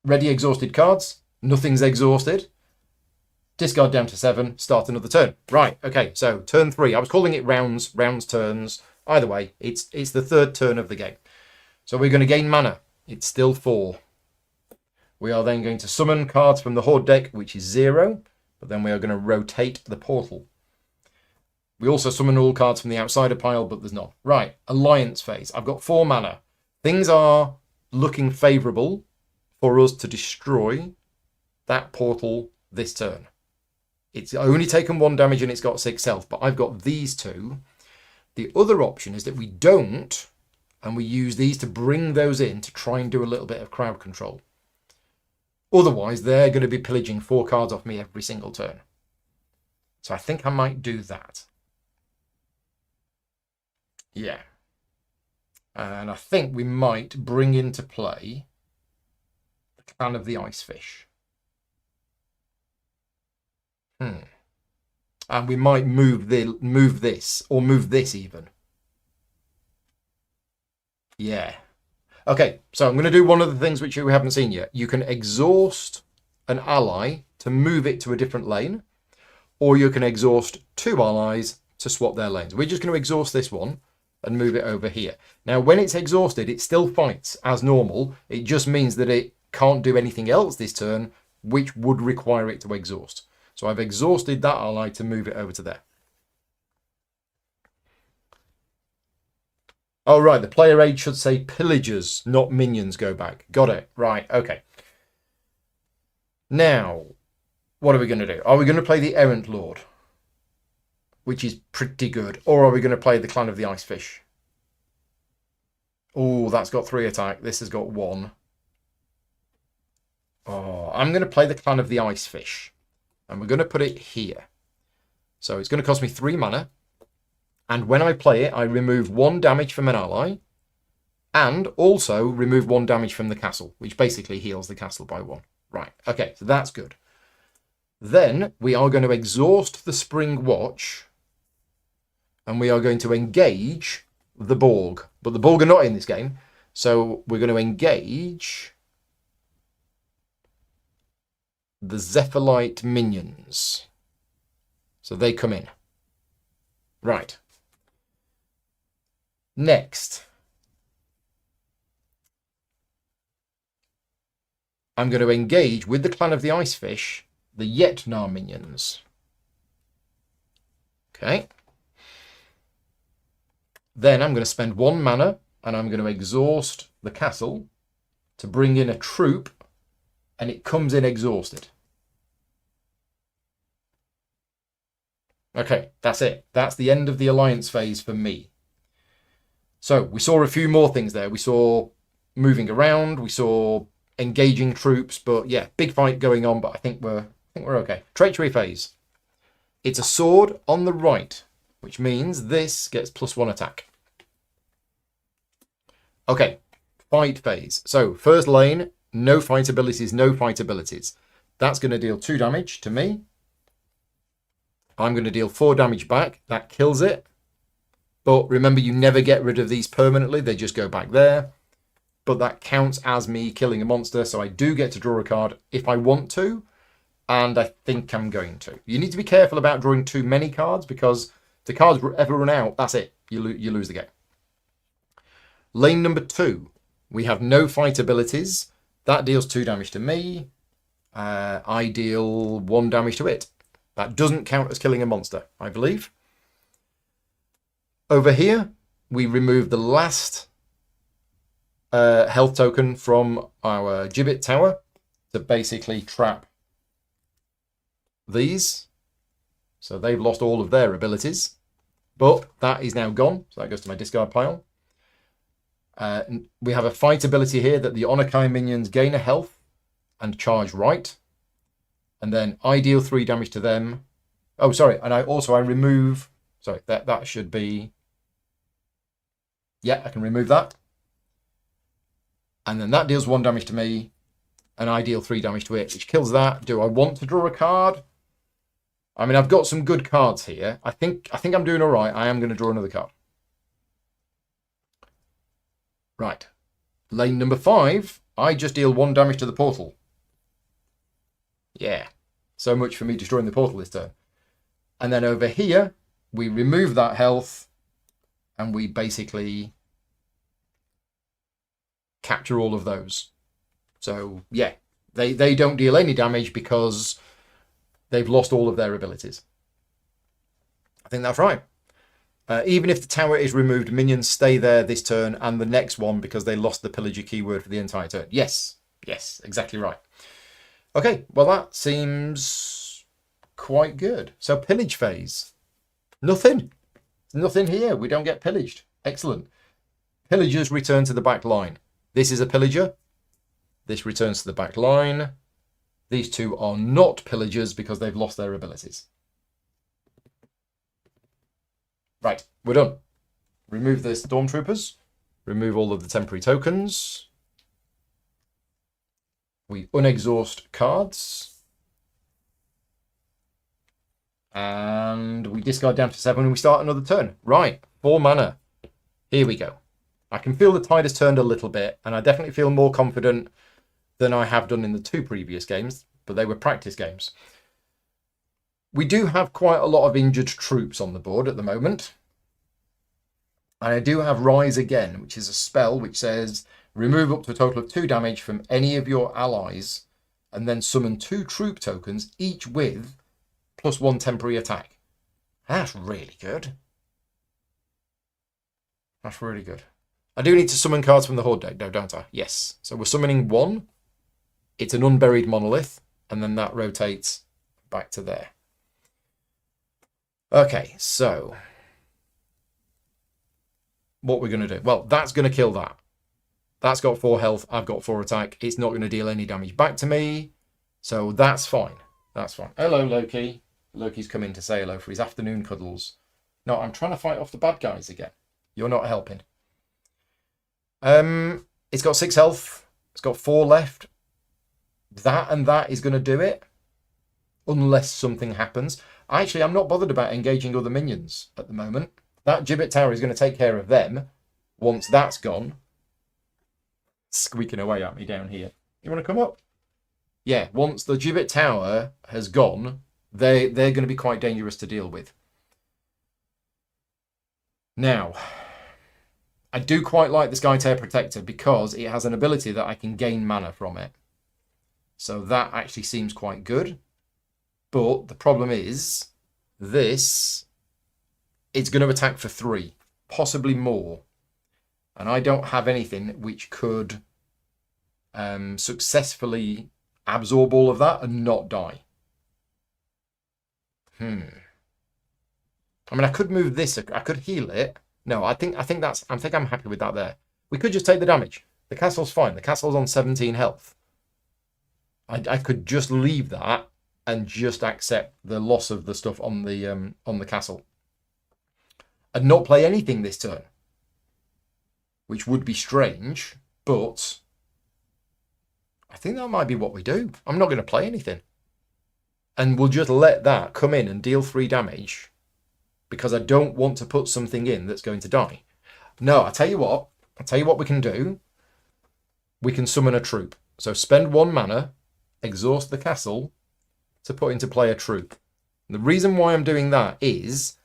ready exhausted cards. Nothing's exhausted. Discard down to 7. Start another turn. Right, okay, so turn 3. I was calling it rounds, turns. Either way, it's the 3rd turn of the game. So we're going to gain mana. It's still 4. We are then going to summon cards from the Horde deck, which is 0. But then we are going to rotate the portal. We also summon all cards from the outsider pile, but there's none. Right, Alliance phase. I've got 4 mana. Things are looking favourable for us to destroy that portal this turn. It's only taken 1 damage and it's got 6 health, but I've got these 2. The other option is that we don't, and we use these to bring those in to try and do a little bit of crowd control. Otherwise, they're going to be pillaging 4 cards off me every single turn. So I think I might do that. Yeah. And I think we might bring into play the Clan of the Icefish. And we might move this, or move this even. Yeah. Okay, so I'm going to do one of the things which we haven't seen yet. You can exhaust an ally to move it to a different lane, or you can exhaust 2 allies to swap their lanes. We're just going to exhaust this one and move it over here. Now, when it's exhausted, it still fights as normal. It just means that it can't do anything else this turn, which would require it to exhaust. So I've exhausted that ally to move it over to there. Oh, right, the player aid should say pillagers, not minions go back. Got it. Right, okay. Now, what are we going to do? Are we going to play the Errant Lord, which is pretty good, or are we going to play the Clan of the Icefish? Oh, that's got 3 attack. This has got 1. Oh, I'm going to play the Clan of the Icefish. And we're going to put it here. So it's going to cost me 3 mana. And when I play it, I remove 1 damage from an ally. And also remove 1 damage from the castle, which basically heals the castle by 1. Right, okay, so that's good. Then we are going to exhaust the Spring Watch. And we are going to engage the Borg. But the Borg are not in this game. So we're going to engage the Zephyrite minions. So they come in. Right. Next, I'm going to engage with the Clan of the Icefish, the Yetnar minions. Okay. Then I'm going to spend 1 mana and I'm going to exhaust the castle to bring in a troop, and it comes in exhausted. Okay, that's it. That's the end of the alliance phase for me. So we saw a few more things there. We saw moving around. We saw engaging troops. But yeah, big fight going on. But I think we're okay. Treachery phase. It's a sword on the right which means this gets +1 attack. Okay, fight phase. So first lane, no fight abilities, no fight abilities. That's going to deal 2 damage to me. I'm going to deal 4 damage back. That kills it. But remember, you never get rid of these permanently. They just go back there. But that counts as me killing a monster. So I do get to draw a card if I want to. And I think I'm going to. You need to be careful about drawing too many cards, because if the cards ever run out, that's it. You lose the game. Lane number 2. We have no fight abilities. That deals 2 damage to me. I deal 1 damage to it. That doesn't count as killing a monster, I believe. Over here, we remove the last health token from our Gibbet Tower to basically trap these. So they've lost all of their abilities. But that is now gone, so that goes to my discard pile. We have a fight ability here that the Onokai minions gain a health and charge right. And then I deal 3 damage to them. Oh, sorry. And I remove... Sorry, that should be... Yeah, I can remove that. And then that deals 1 damage to me. And I deal 3 damage to it, which kills that. Do I want to draw a card? I mean, I've got some good cards here. I think I'm doing all right. I am going to draw another card. Right. Lane number 5. I just deal 1 damage to the portal. Yeah. So much for me destroying the portal this turn. And then over here, we remove that health. And we basically capture all of those. So, yeah. They don't deal any damage because they've lost all of their abilities. I think that's right. Even if the tower is removed, minions stay there this turn and the next one because they lost the pillager keyword for the entire turn. Yes, exactly right. Okay, well that seems quite good. So pillage phase. Nothing here. We don't get pillaged. Excellent. Pillagers return to the back line. This is a pillager. This returns to the back line. These two are not pillagers because they've lost their abilities. Right, we're done. Remove the stormtroopers. Remove all of the temporary tokens. We unexhaust cards. And we discard down to 7 and we start another turn. Right, 4 mana. Here we go. I can feel the tide has turned a little bit, and I definitely feel more confident than I have done in the 2 previous games, but they were practice games. We do have quite a lot of injured troops on the board at the moment. And I do have Rise Again, which is a spell which says remove up to a total of 2 damage from any of your allies and then summon 2 troop tokens, each with +1 temporary attack. That's really good. That's really good. I do need to summon cards from the Horde deck, though, don't I? Yes. So we're summoning 1. It's an unburied monolith, and then that rotates back to there. Okay, so what we're going to do? Well, that's going to kill that. That's got 4 health. I've got 4 attack. It's not going to deal any damage back to me. So that's fine. That's fine. Hello, Loki. Loki's come in to say hello for his afternoon cuddles. No, I'm trying to fight off the bad guys again. You're not helping. It's got 6 health. It's got 4 left. That and that is going to do it. Unless something happens. Actually, I'm not bothered about engaging other minions at the moment. That Gibbet Tower is going to take care of them. Once that's gone. Squeaking away at me down here. You want to come up? Yeah, once the Gibbet Tower has gone, they're going to be quite dangerous to deal with. Now, I do quite like the Skytear Protector because it has an ability that I can gain mana from it. So that actually seems quite good. But the problem is, it's going to attack for 3, possibly more. And I don't have anything which could successfully absorb all of that and not die. I mean, I could move this. I could heal it. No, I think I'm happy with that there. We could just take the damage. The castle's fine. The castle's on 17 health. I could just leave that and just accept the loss of the stuff on the castle. and not play anything this turn. Which would be strange, but I think that might be what we do. I'm not going to play anything. And we'll just let that come in and deal 3 damage because I don't want to put something in that's going to die. No, I'll tell you what we can do. We can summon a troop. So spend 1 mana, exhaust the castle to put into play a troop. And the reason why I'm doing that is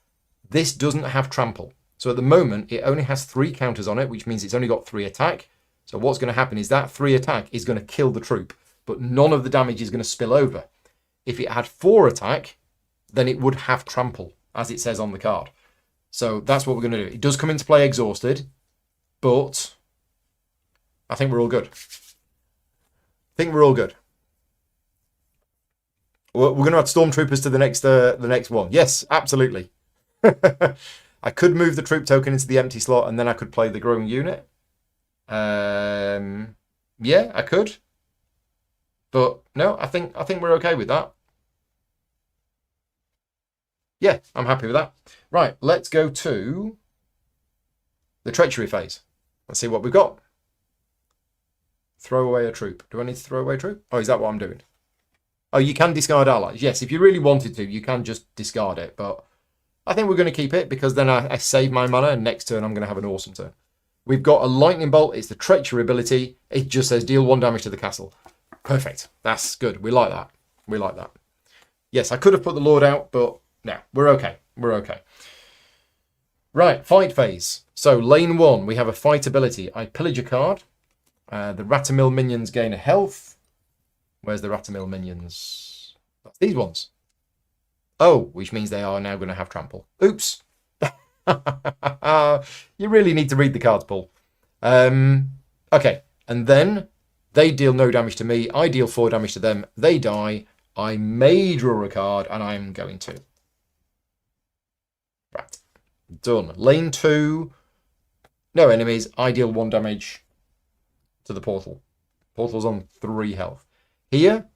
this doesn't have trample. So at the moment, it only has 3 counters on it, which means it's only got 3 attack. So what's going to happen is that 3 attack is going to kill the troop, but none of the damage is going to spill over. If it had 4 attack, then it would have trample, as it says on the card. So that's what we're going to do. It does come into play exhausted, but I think we're all good. We're going to add stormtroopers to the next one. Yes, absolutely. I could move the troop token into the empty slot, and then I could play the growing unit. Yeah, I could. But no, I think we're okay with that. Yeah, I'm happy with that. Right, let's go to the treachery phase. Let's see what we've got. Throw away a troop. Do I need to throw away a troop? Oh, is that what I'm doing? Oh, you can discard allies. Yes, if you really wanted to, you can just discard it. But I think we're going to keep it because then I save my mana and next turn I'm going to have an awesome turn. We've got a lightning bolt. It's the treachery ability. It just says deal 1 damage to the castle. Perfect. That's good. We like that. We like that. Yes, I could have put the Lord out, but no, we're okay. We're okay. Right, fight phase. So lane 1, we have a fight ability. I pillage a card. The Ratamil minions gain a health. Where's the Ratamil minions? That's these ones. Oh, which means they are now going to have trample. Oops. You really need to read the cards, Paul. Okay, and then they deal no damage to me. I deal 4 damage to them. They die. I may draw a card, and I'm going to. Right. Done. Lane 2. No enemies. I deal 1 damage to the portal. Portal's on 3 health. Here,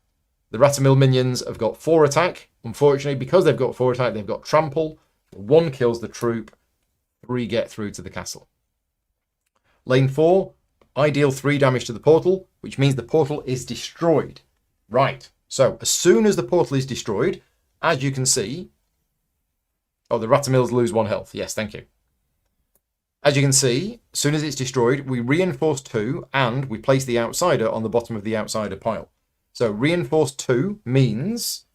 the Ratamil minions have got 4 attack. Unfortunately, because they've got 4 attack, they've got trample. 1 kills the troop. 3 get through to the castle. Lane 4, I deal 3 damage to the portal, which means the portal is destroyed. Right. So, as soon as the portal is destroyed, as you can see... Oh, the Ratamils lose 1 health. Yes, thank you. As you can see, as soon as it's destroyed, we reinforce 2, and we place the outsider on the bottom of the outsider pile. So, reinforce 2 means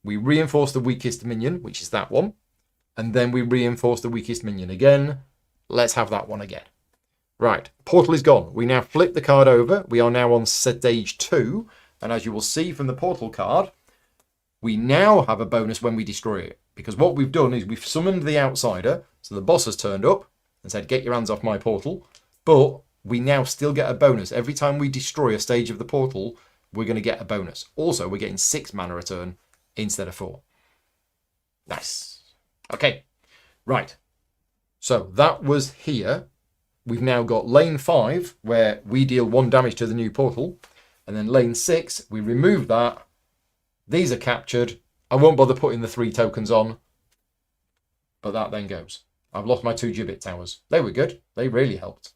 we reinforce the weakest minion, which is that one, and then we reinforce the weakest minion again. Let's have that one again. Right, portal is gone. We now flip the card over. We are now on stage 2, and as you will see from the portal card, we now have a bonus when we destroy it. Because what we've done is we've summoned the outsider, so the boss has turned up and said, get your hands off my portal, but we now still get a bonus. Every time we destroy a stage of the portal, we're going to get a bonus. Also, we're getting 6 mana a turn instead of 4. Nice. Okay, right. So that was here. We've now got lane 5, where we deal 1 damage to the new portal. And then lane 6, we remove that. These are captured. I won't bother putting the 3 tokens on. But that then goes. I've lost my 2 gibbet towers. They were good. They really helped.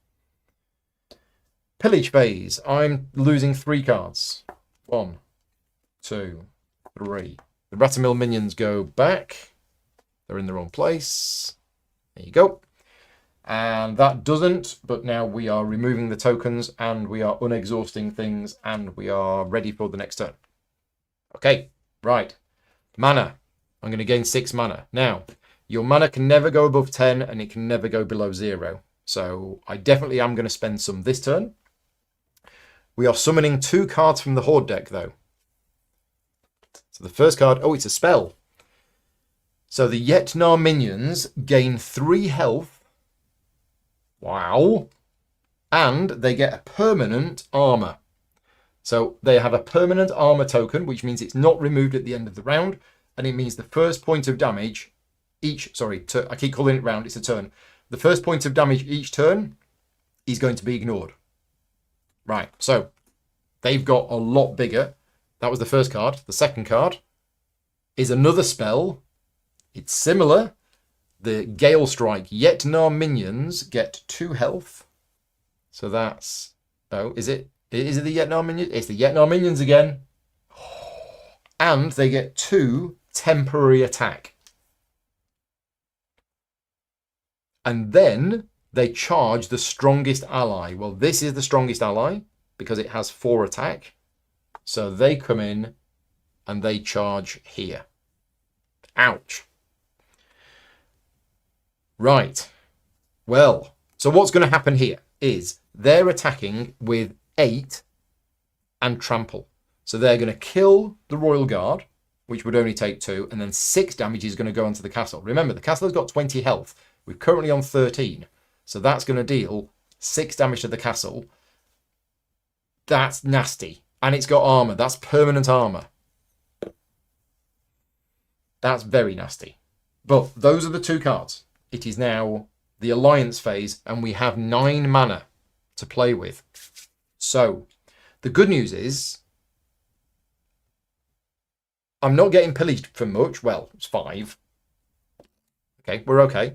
Pillage phase. I'm losing 3 cards. 1, 2, 3. The Ratamil minions go back. They're in the wrong place. There you go. And that doesn't, but now we are removing the tokens and we are unexhausting things and we are ready for the next turn. Okay, right. Mana. I'm going to gain 6 mana. Now, your mana can never go above 10 and it can never go below 0. So I definitely am going to spend some this turn. We are summoning 2 cards from the Horde deck, though. So the first card, oh, it's a spell. So the Yetnar minions gain 3 health. Wow. And they get a permanent armor. So they have a permanent armor token, which means it's not removed at the end of the round. And it means the first point of damage each, I keep calling it round, it's a turn. The first point of damage each turn is going to be ignored. Right, so they've got a lot bigger. That was the first card. The second card is another spell. It's similar, the Gale Strike Yetnar minions get 2 health. So that's... Oh, is it the Yetnar minions? It's the Yetnar minions again. And they get 2 temporary attack. And then they charge the strongest ally. Well, this is the strongest ally because it has 4 attack. So they come in and they charge here. Ouch. Right. Well, so what's going to happen here is they're attacking with 8 and trample. So they're going to kill the Royal Guard, which would only take 2, and then 6 damage is going to go onto the castle. Remember, the castle has got 20 health. We're currently on 13. So that's going to deal 6 damage to the castle. That's nasty. And it's got armor. That's permanent armor. That's very nasty. But those are the 2 cards. It is now the Alliance phase, and we have 9 mana to play with. So, the good news is, I'm not getting pillaged for much. Well, it's 5. Okay, we're okay.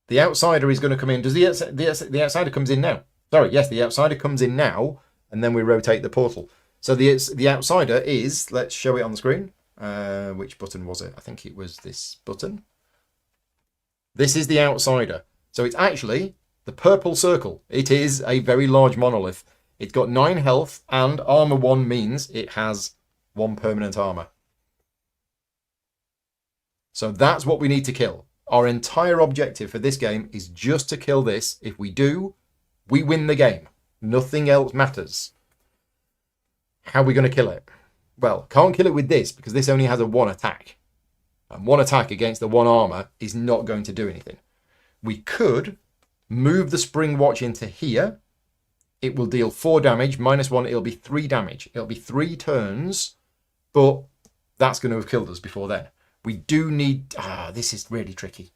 The outsider is going to come in. Does the outsider comes in now? Sorry, yes, the outsider comes in now, and then we rotate the portal. So the outsider is, let's show it on the screen. Which button was it? I think it was this button. This is the outsider. So it's actually the purple circle. It is a very large monolith. It's got 9 health, and armor 1 means it has 1 permanent armor. So that's what we need to kill. Our entire objective for this game is just to kill this. If we do, we win the game. Nothing else matters. How are we going to kill it? Well, can't kill it with this because this only has a 1 attack. And 1 attack against the 1 armor is not going to do anything. We could move the Spring Watch into here. It will deal 4 damage, -1, it'll be 3 damage. It'll be 3 turns, but that's going to have killed us before then. We do need... this is really tricky.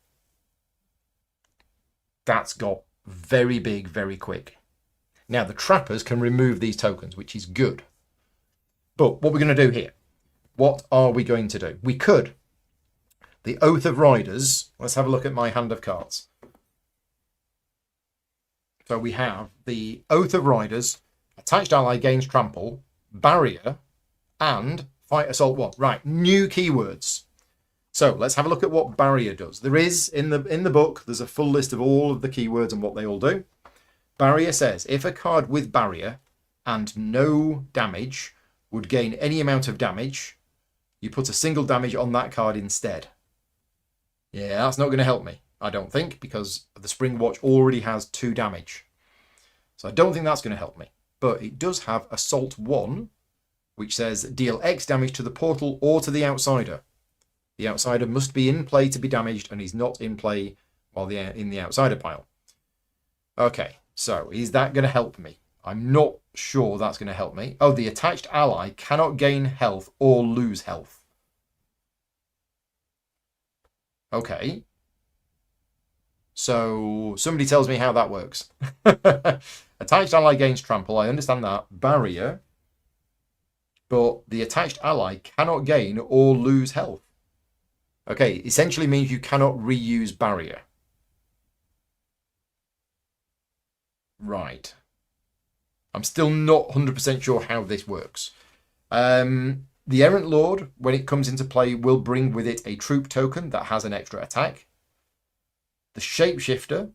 That's got very big, very quick. Now, the trappers can remove these tokens, which is good. But what we're going to do here, what are we going to do? We could. The Oath of Riders. Let's have a look at my hand of cards. So we have the Oath of Riders, attached ally gains trample, barrier, and fight assault 1. Right, new keywords. So let's have a look at what barrier does. There is, in the book, there's a full list of all of the keywords and what they all do. Barrier says, if a card with barrier and no damage would gain any amount of damage, you put a single damage on that card instead. Yeah, that's not going to help me, I don't think, because the Spring Watch already has 2 damage. So I don't think that's going to help me. But it does have Assault 1, which says deal X damage to the portal or to the outsider. The outsider must be in play to be damaged, and he's not in play while they're in the outsider pile. Okay, so is that going to help me? I'm not sure that's going to help me. Oh, the attached ally cannot gain health or lose health. Okay. So somebody tells me how that works. Attached ally gains trample. I understand that. Barrier. But the attached ally cannot gain or lose health. Okay, essentially means you cannot reuse barrier. Right. I'm still not 100% sure how this works. The Errant Lord, when it comes into play, will bring with it a troop token that has an extra attack. The Shapeshifter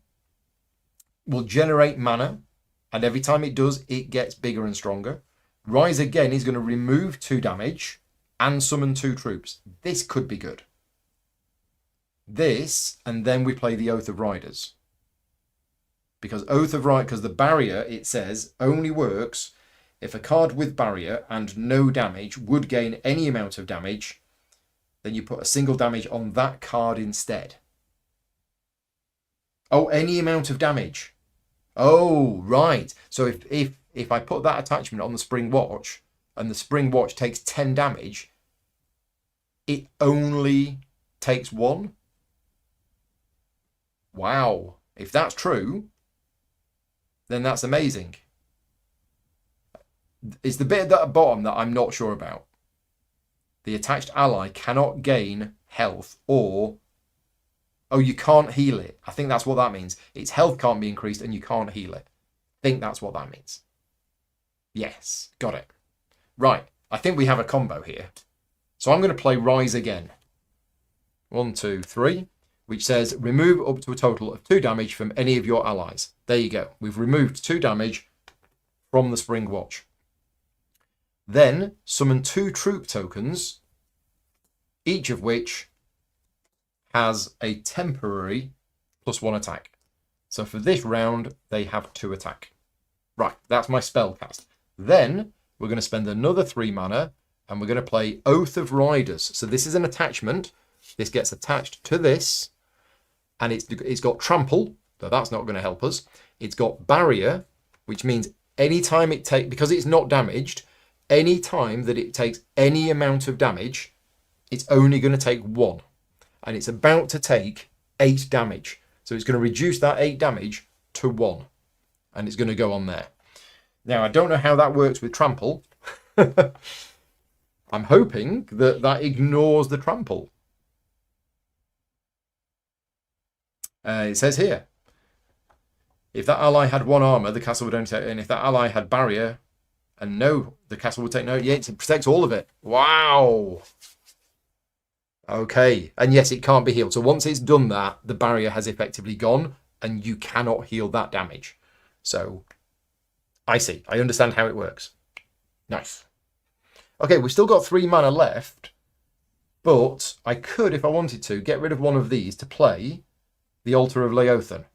will generate mana, and every time it does, it gets bigger and stronger. Rise Again is going to remove 2 damage and summon 2 troops. This could be good. This, and then we play the Oath of Riders. Because the barrier, it says, only works if a card with barrier and no damage would gain any amount of damage, then you put a single damage on that card instead. Oh, any amount of damage. Oh, right. So if I put that attachment on the Spring Watch and the Spring Watch takes 10 damage, it only takes 1. Wow. If that's true, then that's amazing. It's the bit at the bottom that I'm not sure about. the attached ally cannot gain health or... Oh, you can't heal it. I think that's what that means. Its health can't be increased and you can't heal it. I think that's what that means. Yes, got it. Right, I think we have a combo here. So I'm going to play Rise again. 1, 2, 3. Which says remove up to a total of 2 damage from any of your allies. There you go. We've removed 2 damage from the Spring Watch. Then summon 2 troop tokens, each of which has a temporary +1 attack. So for this round, they have 2 attack. Right, that's my spell cast. Then we're going to spend another 3 mana and we're going to play Oath of Riders. So this is an attachment. This gets attached to this and it's got Trample, so that's not going to help us. It's got Barrier, which means anytime it takes, because it's not damaged, any time that it takes any amount of damage, it's only going to take 1. And it's about to take 8 damage. So it's going to reduce that 8 damage to 1. And it's going to go on there. Now, I don't know how that works with Trample. I'm hoping that that ignores the Trample. It says here, if that ally had 1 armor, the castle would only take, and if that ally had Barrier, and no, the castle would take no, yeah, it protects all of it. Wow. Okay, and yes, it can't be healed. So once it's done that, the barrier has effectively gone, and you cannot heal that damage. So, I see. I understand how it works. Nice. Okay, we've still got 3 mana left, but I could, if I wanted to, get rid of one of these to play the Altar of Leothan.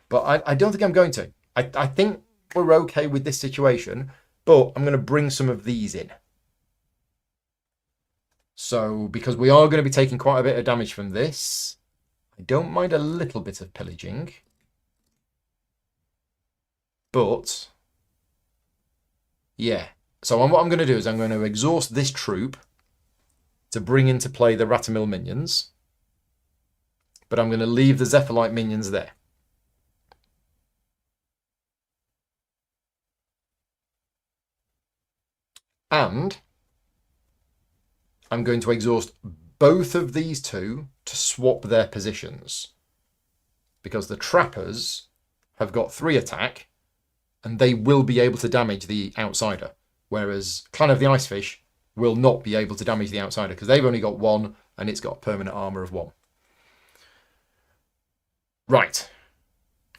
But I don't think I'm going to. I think we're okay with this situation, but I'm going to bring some of these in. So, because we are going to be taking quite a bit of damage from this, I don't mind a little bit of pillaging. But, yeah. So what I'm going to do is I'm going to exhaust this troop to bring into play the Ratamil minions. But I'm going to leave the Zephyrite minions there. And I'm going to exhaust both of these 2 to swap their positions. Because the trappers have got 3 attack and they will be able to damage the outsider. Whereas Clan of the Icefish will not be able to damage the outsider because they've only got 1 and it's got permanent armor of 1. Right.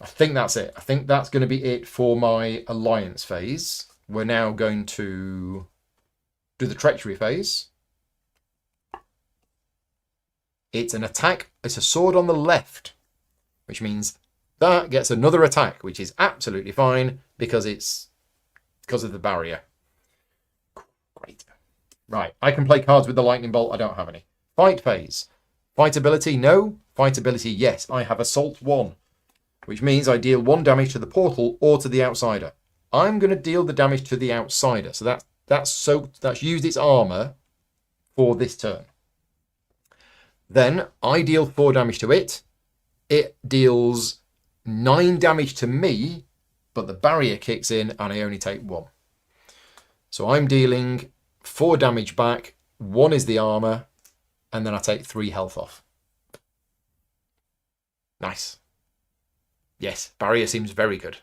I think that's it. I think that's going to be it for my alliance phase. We're now going to do the treachery phase. It's an attack. It's a sword on the left, which means that gets another attack, which is absolutely fine because of the barrier. Great. Right. I can play cards with the lightning bolt. I don't have any. Fight phase. Fight ability, no. Fight ability, yes. I have Assault 1, which means I deal 1 damage to the portal or to the outsider. I'm going to deal the damage to the outsider. So that's used its armor for this turn. Then I deal 4 damage to it. It deals 9 damage to me, but the barrier kicks in and I only take 1. So I'm dealing 4 damage back. 1 is the armor, and then I take 3 health off. Nice. Yes, barrier seems very good.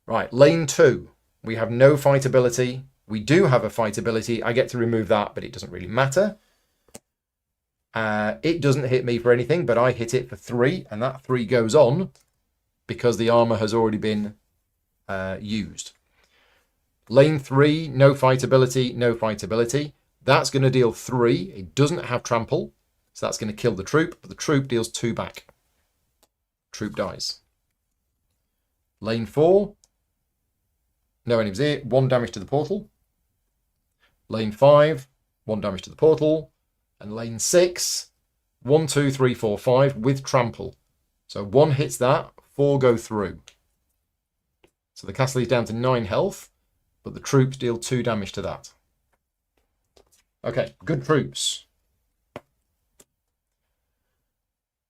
Right, lane 2. We have no fight ability. We do have a fight ability. I get to remove that, but it doesn't really matter. It doesn't hit me for anything, but I hit it for 3, and that 3 goes on because the armor has already been used. Lane 3, no fight ability, no fight ability. That's going to deal 3. It doesn't have trample, so that's going to kill the troop, but the troop deals 2 back. Troop dies. Lane 4, no enemies here, 1 damage to the portal. Lane 5, 1 damage to the portal. And lane 6, 1, 2, 3, 4, 5 with trample. So 1 hits that, 4 go through. So the castle is down to 9 health, but the troops deal 2 damage to that. Okay, good troops.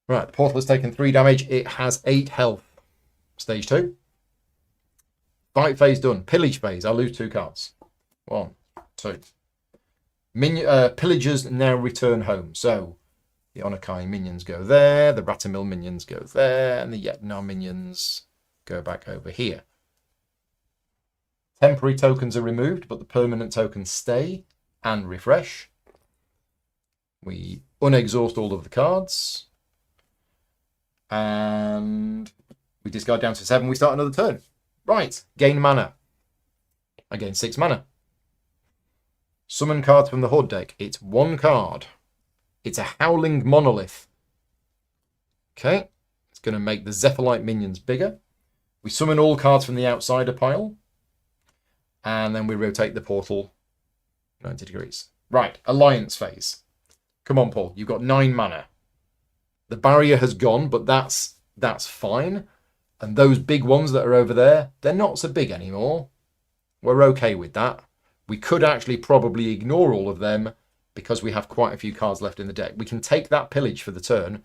Right, the portal has taken 3 damage. It has 8 health. Stage 2. Fight phase done. Pillage phase. I'll lose 2 cards. 1, 2. Pillagers now return home. So the Onakai minions go there, the Ratamil minions go there, and the Yetnar minions go back over here. Temporary tokens are removed, but the permanent tokens stay and refresh. We unexhaust all of the cards. And we discard down to 7. We start another turn. Right. Gain mana. I gain 6 mana. Summon cards from the Horde deck. It's 1 card. It's a Howling Monolith. Okay. It's going to make the Zephyrite minions bigger. We summon all cards from the outsider pile. And then we rotate the portal 90 degrees. Right. Alliance phase. Come on, Paul. You've got 9 mana. The barrier has gone, but that's fine. And those big ones that are over there, they're not so big anymore. We're okay with that. We could actually probably ignore all of them because we have quite a few cards left in the deck. We can take that pillage for the turn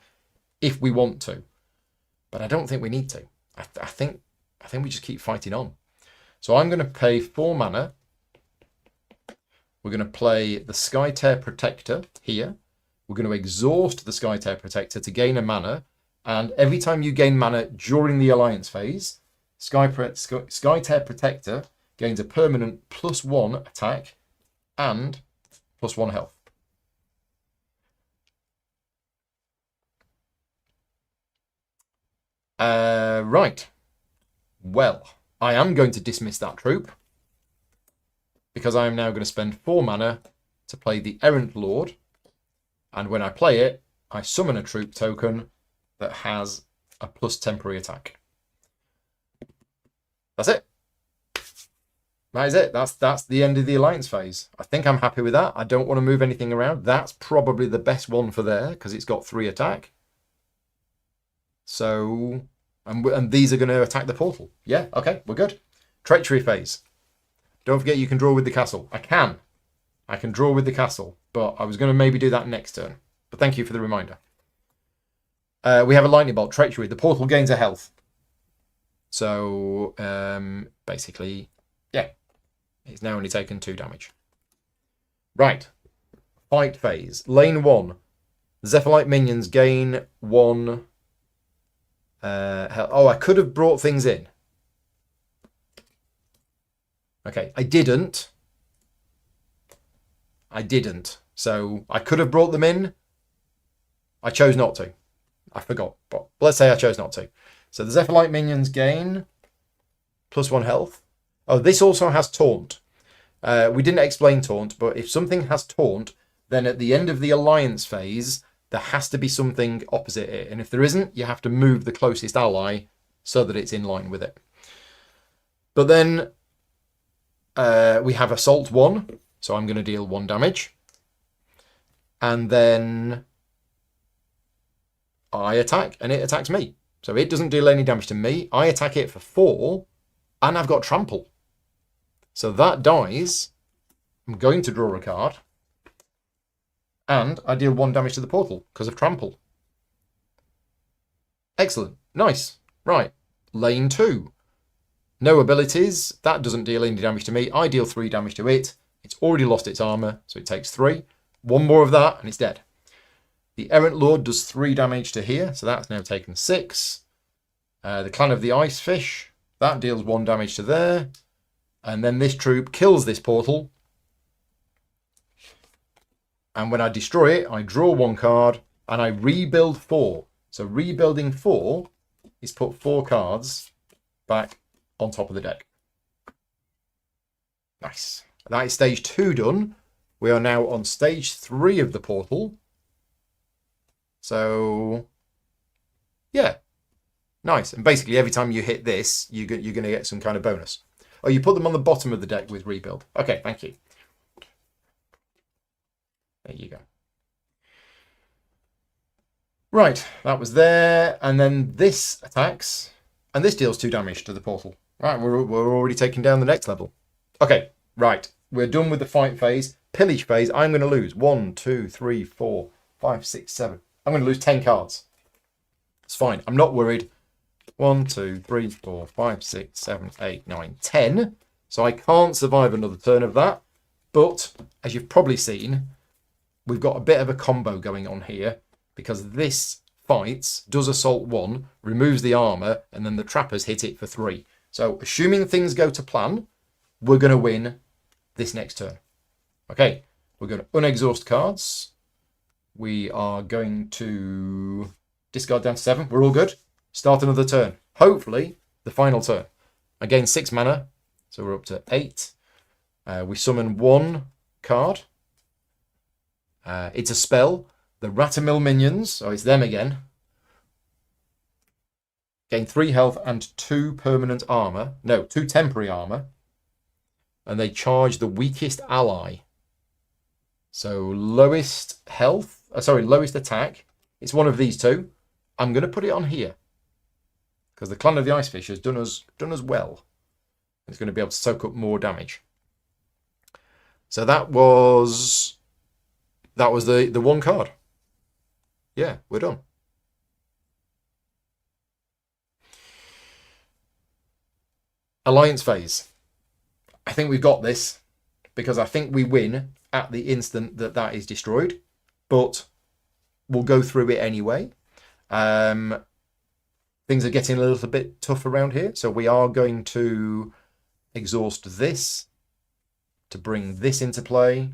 if we want to. But I don't think we need to. I think we just keep fighting on. So I'm going to pay 4 mana. We're going to play the Skytear Protector here. We're going to exhaust the Skytear Protector to gain a mana. And every time you gain mana during the Alliance phase, Skytear Protector gains a permanent +1 attack and +1 health. Right. Well, I am going to dismiss that troop because I am now going to spend 4 mana to play the Errant Lord. And when I play it, I summon a troop token that has a + temporary attack. That's it. That is it. That's the end of the Alliance phase. I think I'm happy with that. I don't want to move anything around. That's probably the best one for there because it's got 3 attack. So, and these are going to attack the portal. Yeah, okay, we're good. Treachery phase. Don't forget you can draw with the castle. I can draw with the castle, but I was going to maybe do that next turn. But thank you for the reminder. We have a lightning bolt, treachery. The portal gains a health. So, basically, yeah. It's now only taken 2 damage. Right. Fight phase. Lane 1. Zephyrite minions gain 1 health. Oh, I could have brought things in. Okay, I didn't. So I could have brought them in. I chose not to. I forgot. But let's say I chose not to. So the Zephyrite minions gain +1 health. Oh, this also has taunt. We didn't explain taunt, but if something has taunt, then at the end of the Alliance phase, there has to be something opposite it. And if there isn't, you have to move the closest ally so that it's in line with it. But then we have Assault 1. So I'm going to deal 1 damage. And then I attack, and it attacks me. So it doesn't deal any damage to me. I attack it for 4, and I've got Trample. So that dies. I'm going to draw a card. And I deal 1 damage to the portal because of Trample. Excellent. Nice. Right. Lane 2. No abilities. That doesn't deal any damage to me. I deal 3 damage to it. It's already lost its armor, so it takes 3. 1 more of that, and it's dead. The Errant Lord does 3 damage to here, so that's now taken 6. The Clan of the Ice Fish, that deals 1 damage to there. And then this troop kills this portal. And when I destroy it, I draw 1 card, and I rebuild 4. So rebuilding 4 is put 4 cards back on top of the deck. Nice. That is stage 2 done. We are now on stage 3 of the portal. So, yeah. Nice. And basically, every time you hit this, you're going to get some kind of bonus. Oh, you put them on the bottom of the deck with rebuild. Okay, thank you. There you go. Right, that was there. And then this attacks. And this deals 2 damage to the portal. Right, we're already taking down the next level. Okay, right. We're done with the fight phase. Pillage phase, I'm going to lose 1, 2, 3, 4, 5, 6, 7. I'm going to lose 10 cards. It's fine. I'm not worried. 1, 2, 3, 4, 5, 6, 7, 8, 9, 10. So I can't survive another turn of that. But as you've probably seen, we've got a bit of a combo going on here because this fights, does assault 1, removes the armor, and then the trappers hit it for 3. So assuming things go to plan, we're going to win this next turn. Okay, we're going to unexhaust cards. We are going to discard down to 7. We're all good. Start another turn. Hopefully, the final turn. I gain 6 mana, so we're up to 8. We summon 1 card. It's a spell. The Ratamil minions, so it's them again. Gain 3 health and 2 permanent armor. No, 2 temporary armor. And they charge the weakest ally. So lowest health, lowest attack. It's one of these two. I'm going to put it on here. Because the Clan of the Icefish has done us well. It's going to be able to soak up more damage. So that was the 1 card. Yeah, we're done. Alliance phase. I think we've got this because I think we win at the instant that is destroyed, but we'll go through it anyway. Things are getting a little bit tough around here, so we are going to exhaust this to bring this into play.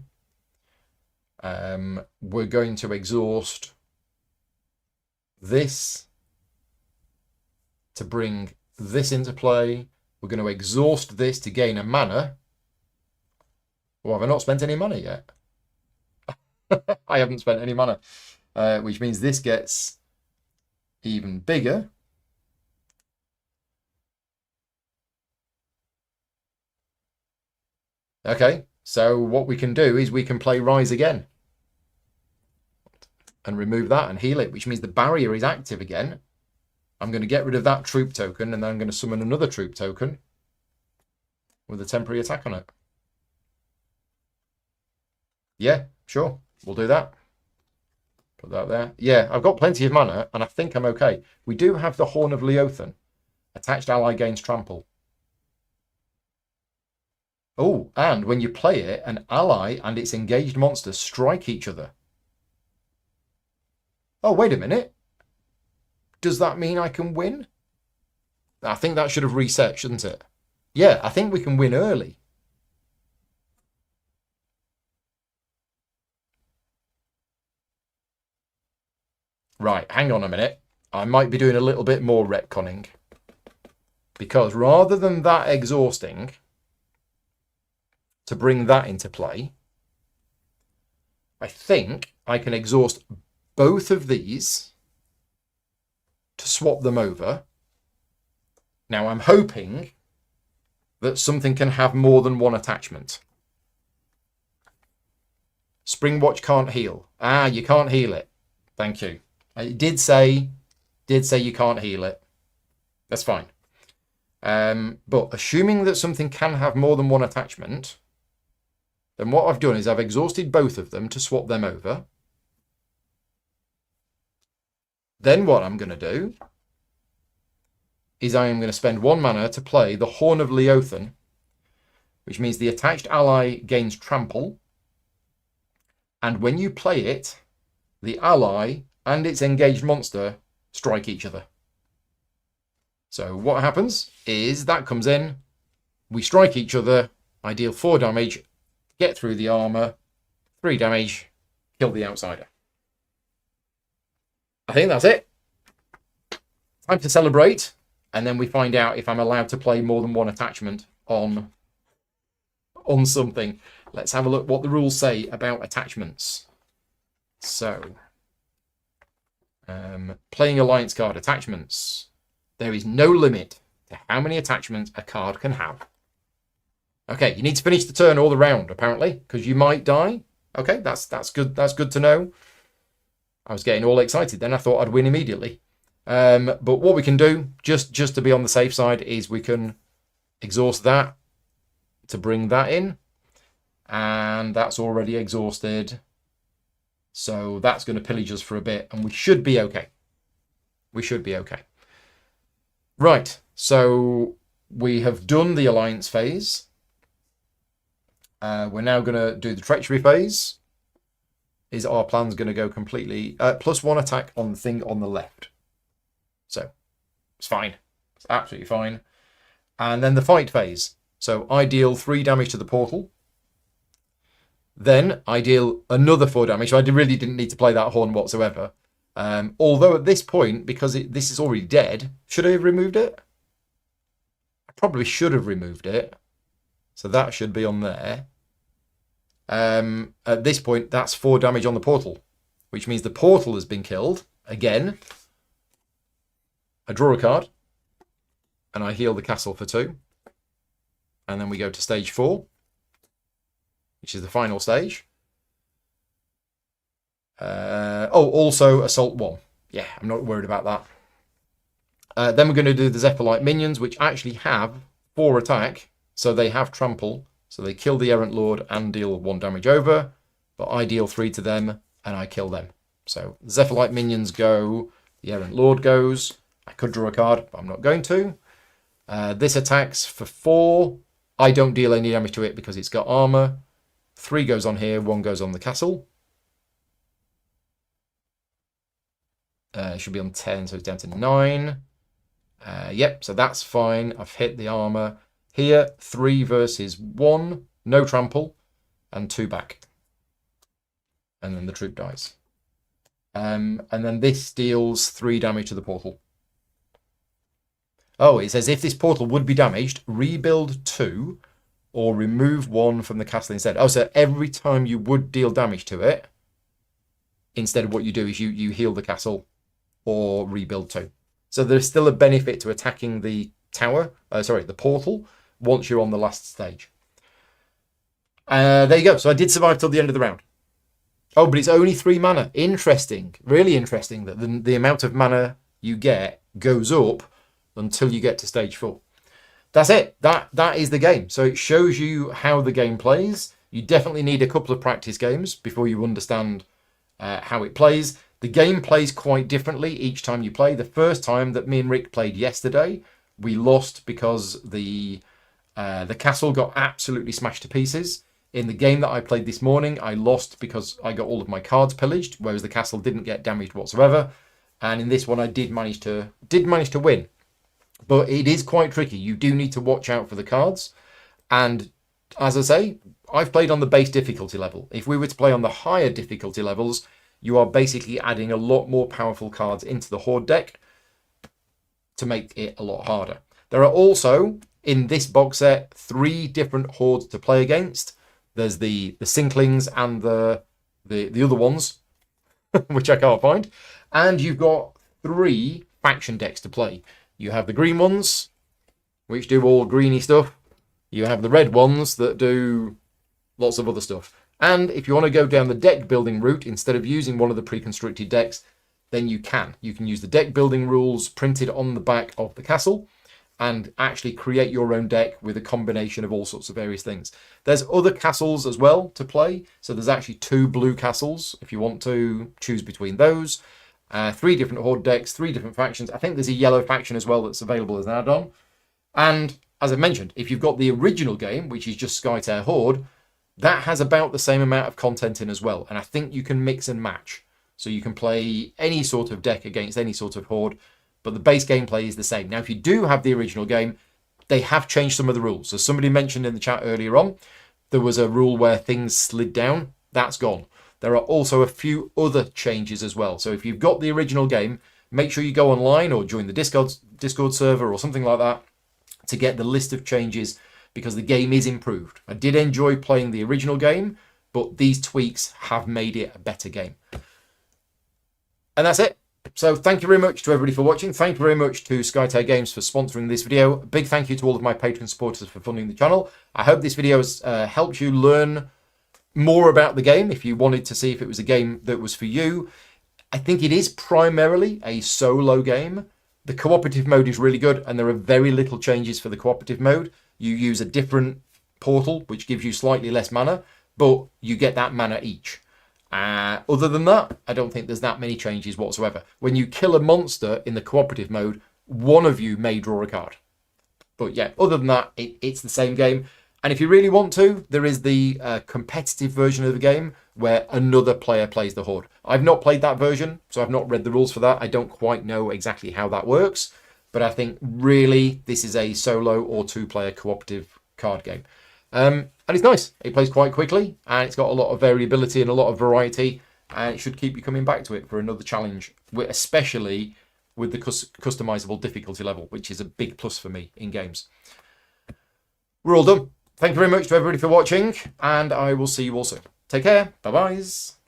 We're going to exhaust this to bring this into play. We're going to exhaust this to gain a mana. Well, have I not spent any mana yet? I haven't spent any mana, which means this gets even bigger. Okay, so what we can do is we can play Rise again and remove that and heal it, which means the barrier is active again. I'm going to get rid of that troop token, and then I'm going to summon another troop token with a temporary attack on it. Yeah, sure. We'll do that. Put that there. Yeah, I've got plenty of mana, and I think I'm okay. We do have the Horn of Leothan. Attached ally gains trample. Oh, and when you play it, an ally and its engaged monster strike each other. Oh, wait a minute. Does that mean I can win? I think that should have reset, shouldn't it? Yeah, I think we can win early. Right, hang on a minute. I might be doing a little bit more retconning. Because rather than that exhausting to bring that into play, I think I can exhaust both of these to swap them over. Now I'm hoping that something can have more than 1 attachment. Springwatch can't heal. Ah, you can't heal it. Thank you. It did say you can't heal it. That's fine. But assuming that something can have more than 1 attachment, then what I've done is I've exhausted both of them to swap them over. Then what I'm going to do is I am going to spend 1 mana to play the Horn of Leothan, which means the attached ally gains trample. And when you play it, the ally and its engaged monster strike each other. So what happens is that comes in, we strike each other, I deal 4 damage, get through the armor, 3 damage, kill the outsider. I think that's it. Time to celebrate, and then we find out if I'm allowed to play more than 1 attachment on something. Let's have a look what the rules say about attachments. So, playing Alliance card attachments. There is no limit to how many attachments a card can have. Okay, you need to finish the turn all around, apparently, because you might die. Okay, that's good. That's good to know. I was getting all excited then. I thought I'd win immediately. But what we can do, just to be on the safe side, is we can exhaust that to bring that in. And that's already exhausted. So that's going to pillage us for a bit. And we should be okay. We should be okay. Right. So we have done the Alliance phase. We're now going to do the treachery phase. Is our plan's going to go completely +1 attack on the thing on the left. So it's fine. It's absolutely fine. And then the fight phase. So I deal 3 damage to the portal. Then I deal another 4 damage. So I really didn't need to play that horn whatsoever. Although at this point, because this is already dead, should I have removed it? I probably should have removed it. So that should be on there. At this point, that's 4 damage on the portal, which means the portal has been killed. Again, I draw a card, and I heal the castle for 2. And then we go to stage 4, which is the final stage. Also assault 1. Yeah, I'm not worried about that. Then we're going to do the Zephyrite minions, which actually have 4 attack, so they have trample. So they kill the Errant Lord and deal 1 damage over, but I deal 3 to them and I kill them. So Zephyrite minions go, the Errant Lord goes. I could draw a card, but I'm not going to. This attacks for 4. I don't deal any damage to it because it's got armor. 3 goes on here, 1 goes on the castle. It should be on 10, so it's down to 9. Yep, so that's fine. I've hit the armor. Here, 3 versus 1, no trample, and 2 back. And then the troop dies. And then this deals 3 damage to the portal. Oh, it says if this portal would be damaged, rebuild 2 or remove 1 from the castle instead. Oh, so every time you would deal damage to it, instead of what you do is you heal the castle or rebuild 2. So there's still a benefit to attacking the tower, the portal, once you're on the last stage. There you go. So I did survive till the end of the round. Oh, but it's only 3 mana. Interesting. Really interesting that the amount of mana you get goes up until you get to stage 4. That's it. That is the game. So it shows you how the game plays. You definitely need a couple of practice games before you understand how it plays. The game plays quite differently each time you play. The first time that me and Rick played yesterday, we lost because the castle got absolutely smashed to pieces. In the game that I played this morning, I lost because I got all of my cards pillaged, whereas the castle didn't get damaged whatsoever. And in this one, I did manage to win. But it is quite tricky. You do need to watch out for the cards. And as I say, I've played on the base difficulty level. If we were to play on the higher difficulty levels, you are basically adding a lot more powerful cards into the Horde deck to make it a lot harder. There are also, in this box set, 3 different Hordes to play against. There's the Sinklings and the other ones, which I can't find. And you've got 3 faction decks to play. You have the green ones, which do all greeny stuff. You have the red ones that do lots of other stuff. And if you want to go down the deck building route, instead of using one of the pre-constructed decks, then you can. You can use the deck building rules printed on the back of the castle and actually create your own deck with a combination of all sorts of various things. There's other castles as well to play. So there's actually 2 blue castles if you want to choose between those. 3 different Horde decks, 3 different factions. I think there's a yellow faction as well that's available as an add-on. And as I mentioned, if you've got the original game, which is just Skytear Horde, that has about the same amount of content in as well. And I think you can mix and match. So you can play any sort of deck against any sort of Horde, but the base gameplay is the same. Now, if you do have the original game, they have changed some of the rules. So somebody mentioned in the chat earlier on, there was a rule where things slid down. That's gone. There are also a few other changes as well. So if you've got the original game, make sure you go online or join the Discord server or something like that to get the list of changes, because the game is improved. I did enjoy playing the original game, but these tweaks have made it a better game. And that's it. So thank you very much to everybody for watching. Thank you very much to Skytear Games for sponsoring this video. A big thank you to all of my Patreon supporters for funding the channel. I hope this video has helped you learn more about the game if you wanted to see if it was a game that was for you. I think it is primarily a solo game. The cooperative mode is really good, and there are very little changes for the cooperative mode. You use a different portal, which gives you slightly less mana, but you get that mana each. Other than that, I don't think there's that many changes whatsoever. When you kill a monster in the cooperative mode, one of you may draw a card. But yeah, other than that, it's the same game. And if you really want to, there is the competitive version of the game where another player plays the Horde. I've not played that version, so I've not read the rules for that. I don't quite know exactly how that works, but I think really this is a solo or two-player cooperative card game. And it's nice. It plays quite quickly, and it's got a lot of variability and a lot of variety, and it should keep you coming back to it for another challenge, especially with the customizable difficulty level, which is a big plus for me in games. We're all done. Thank you very much to everybody for watching, and I will see you all soon. Take care. Bye-byes.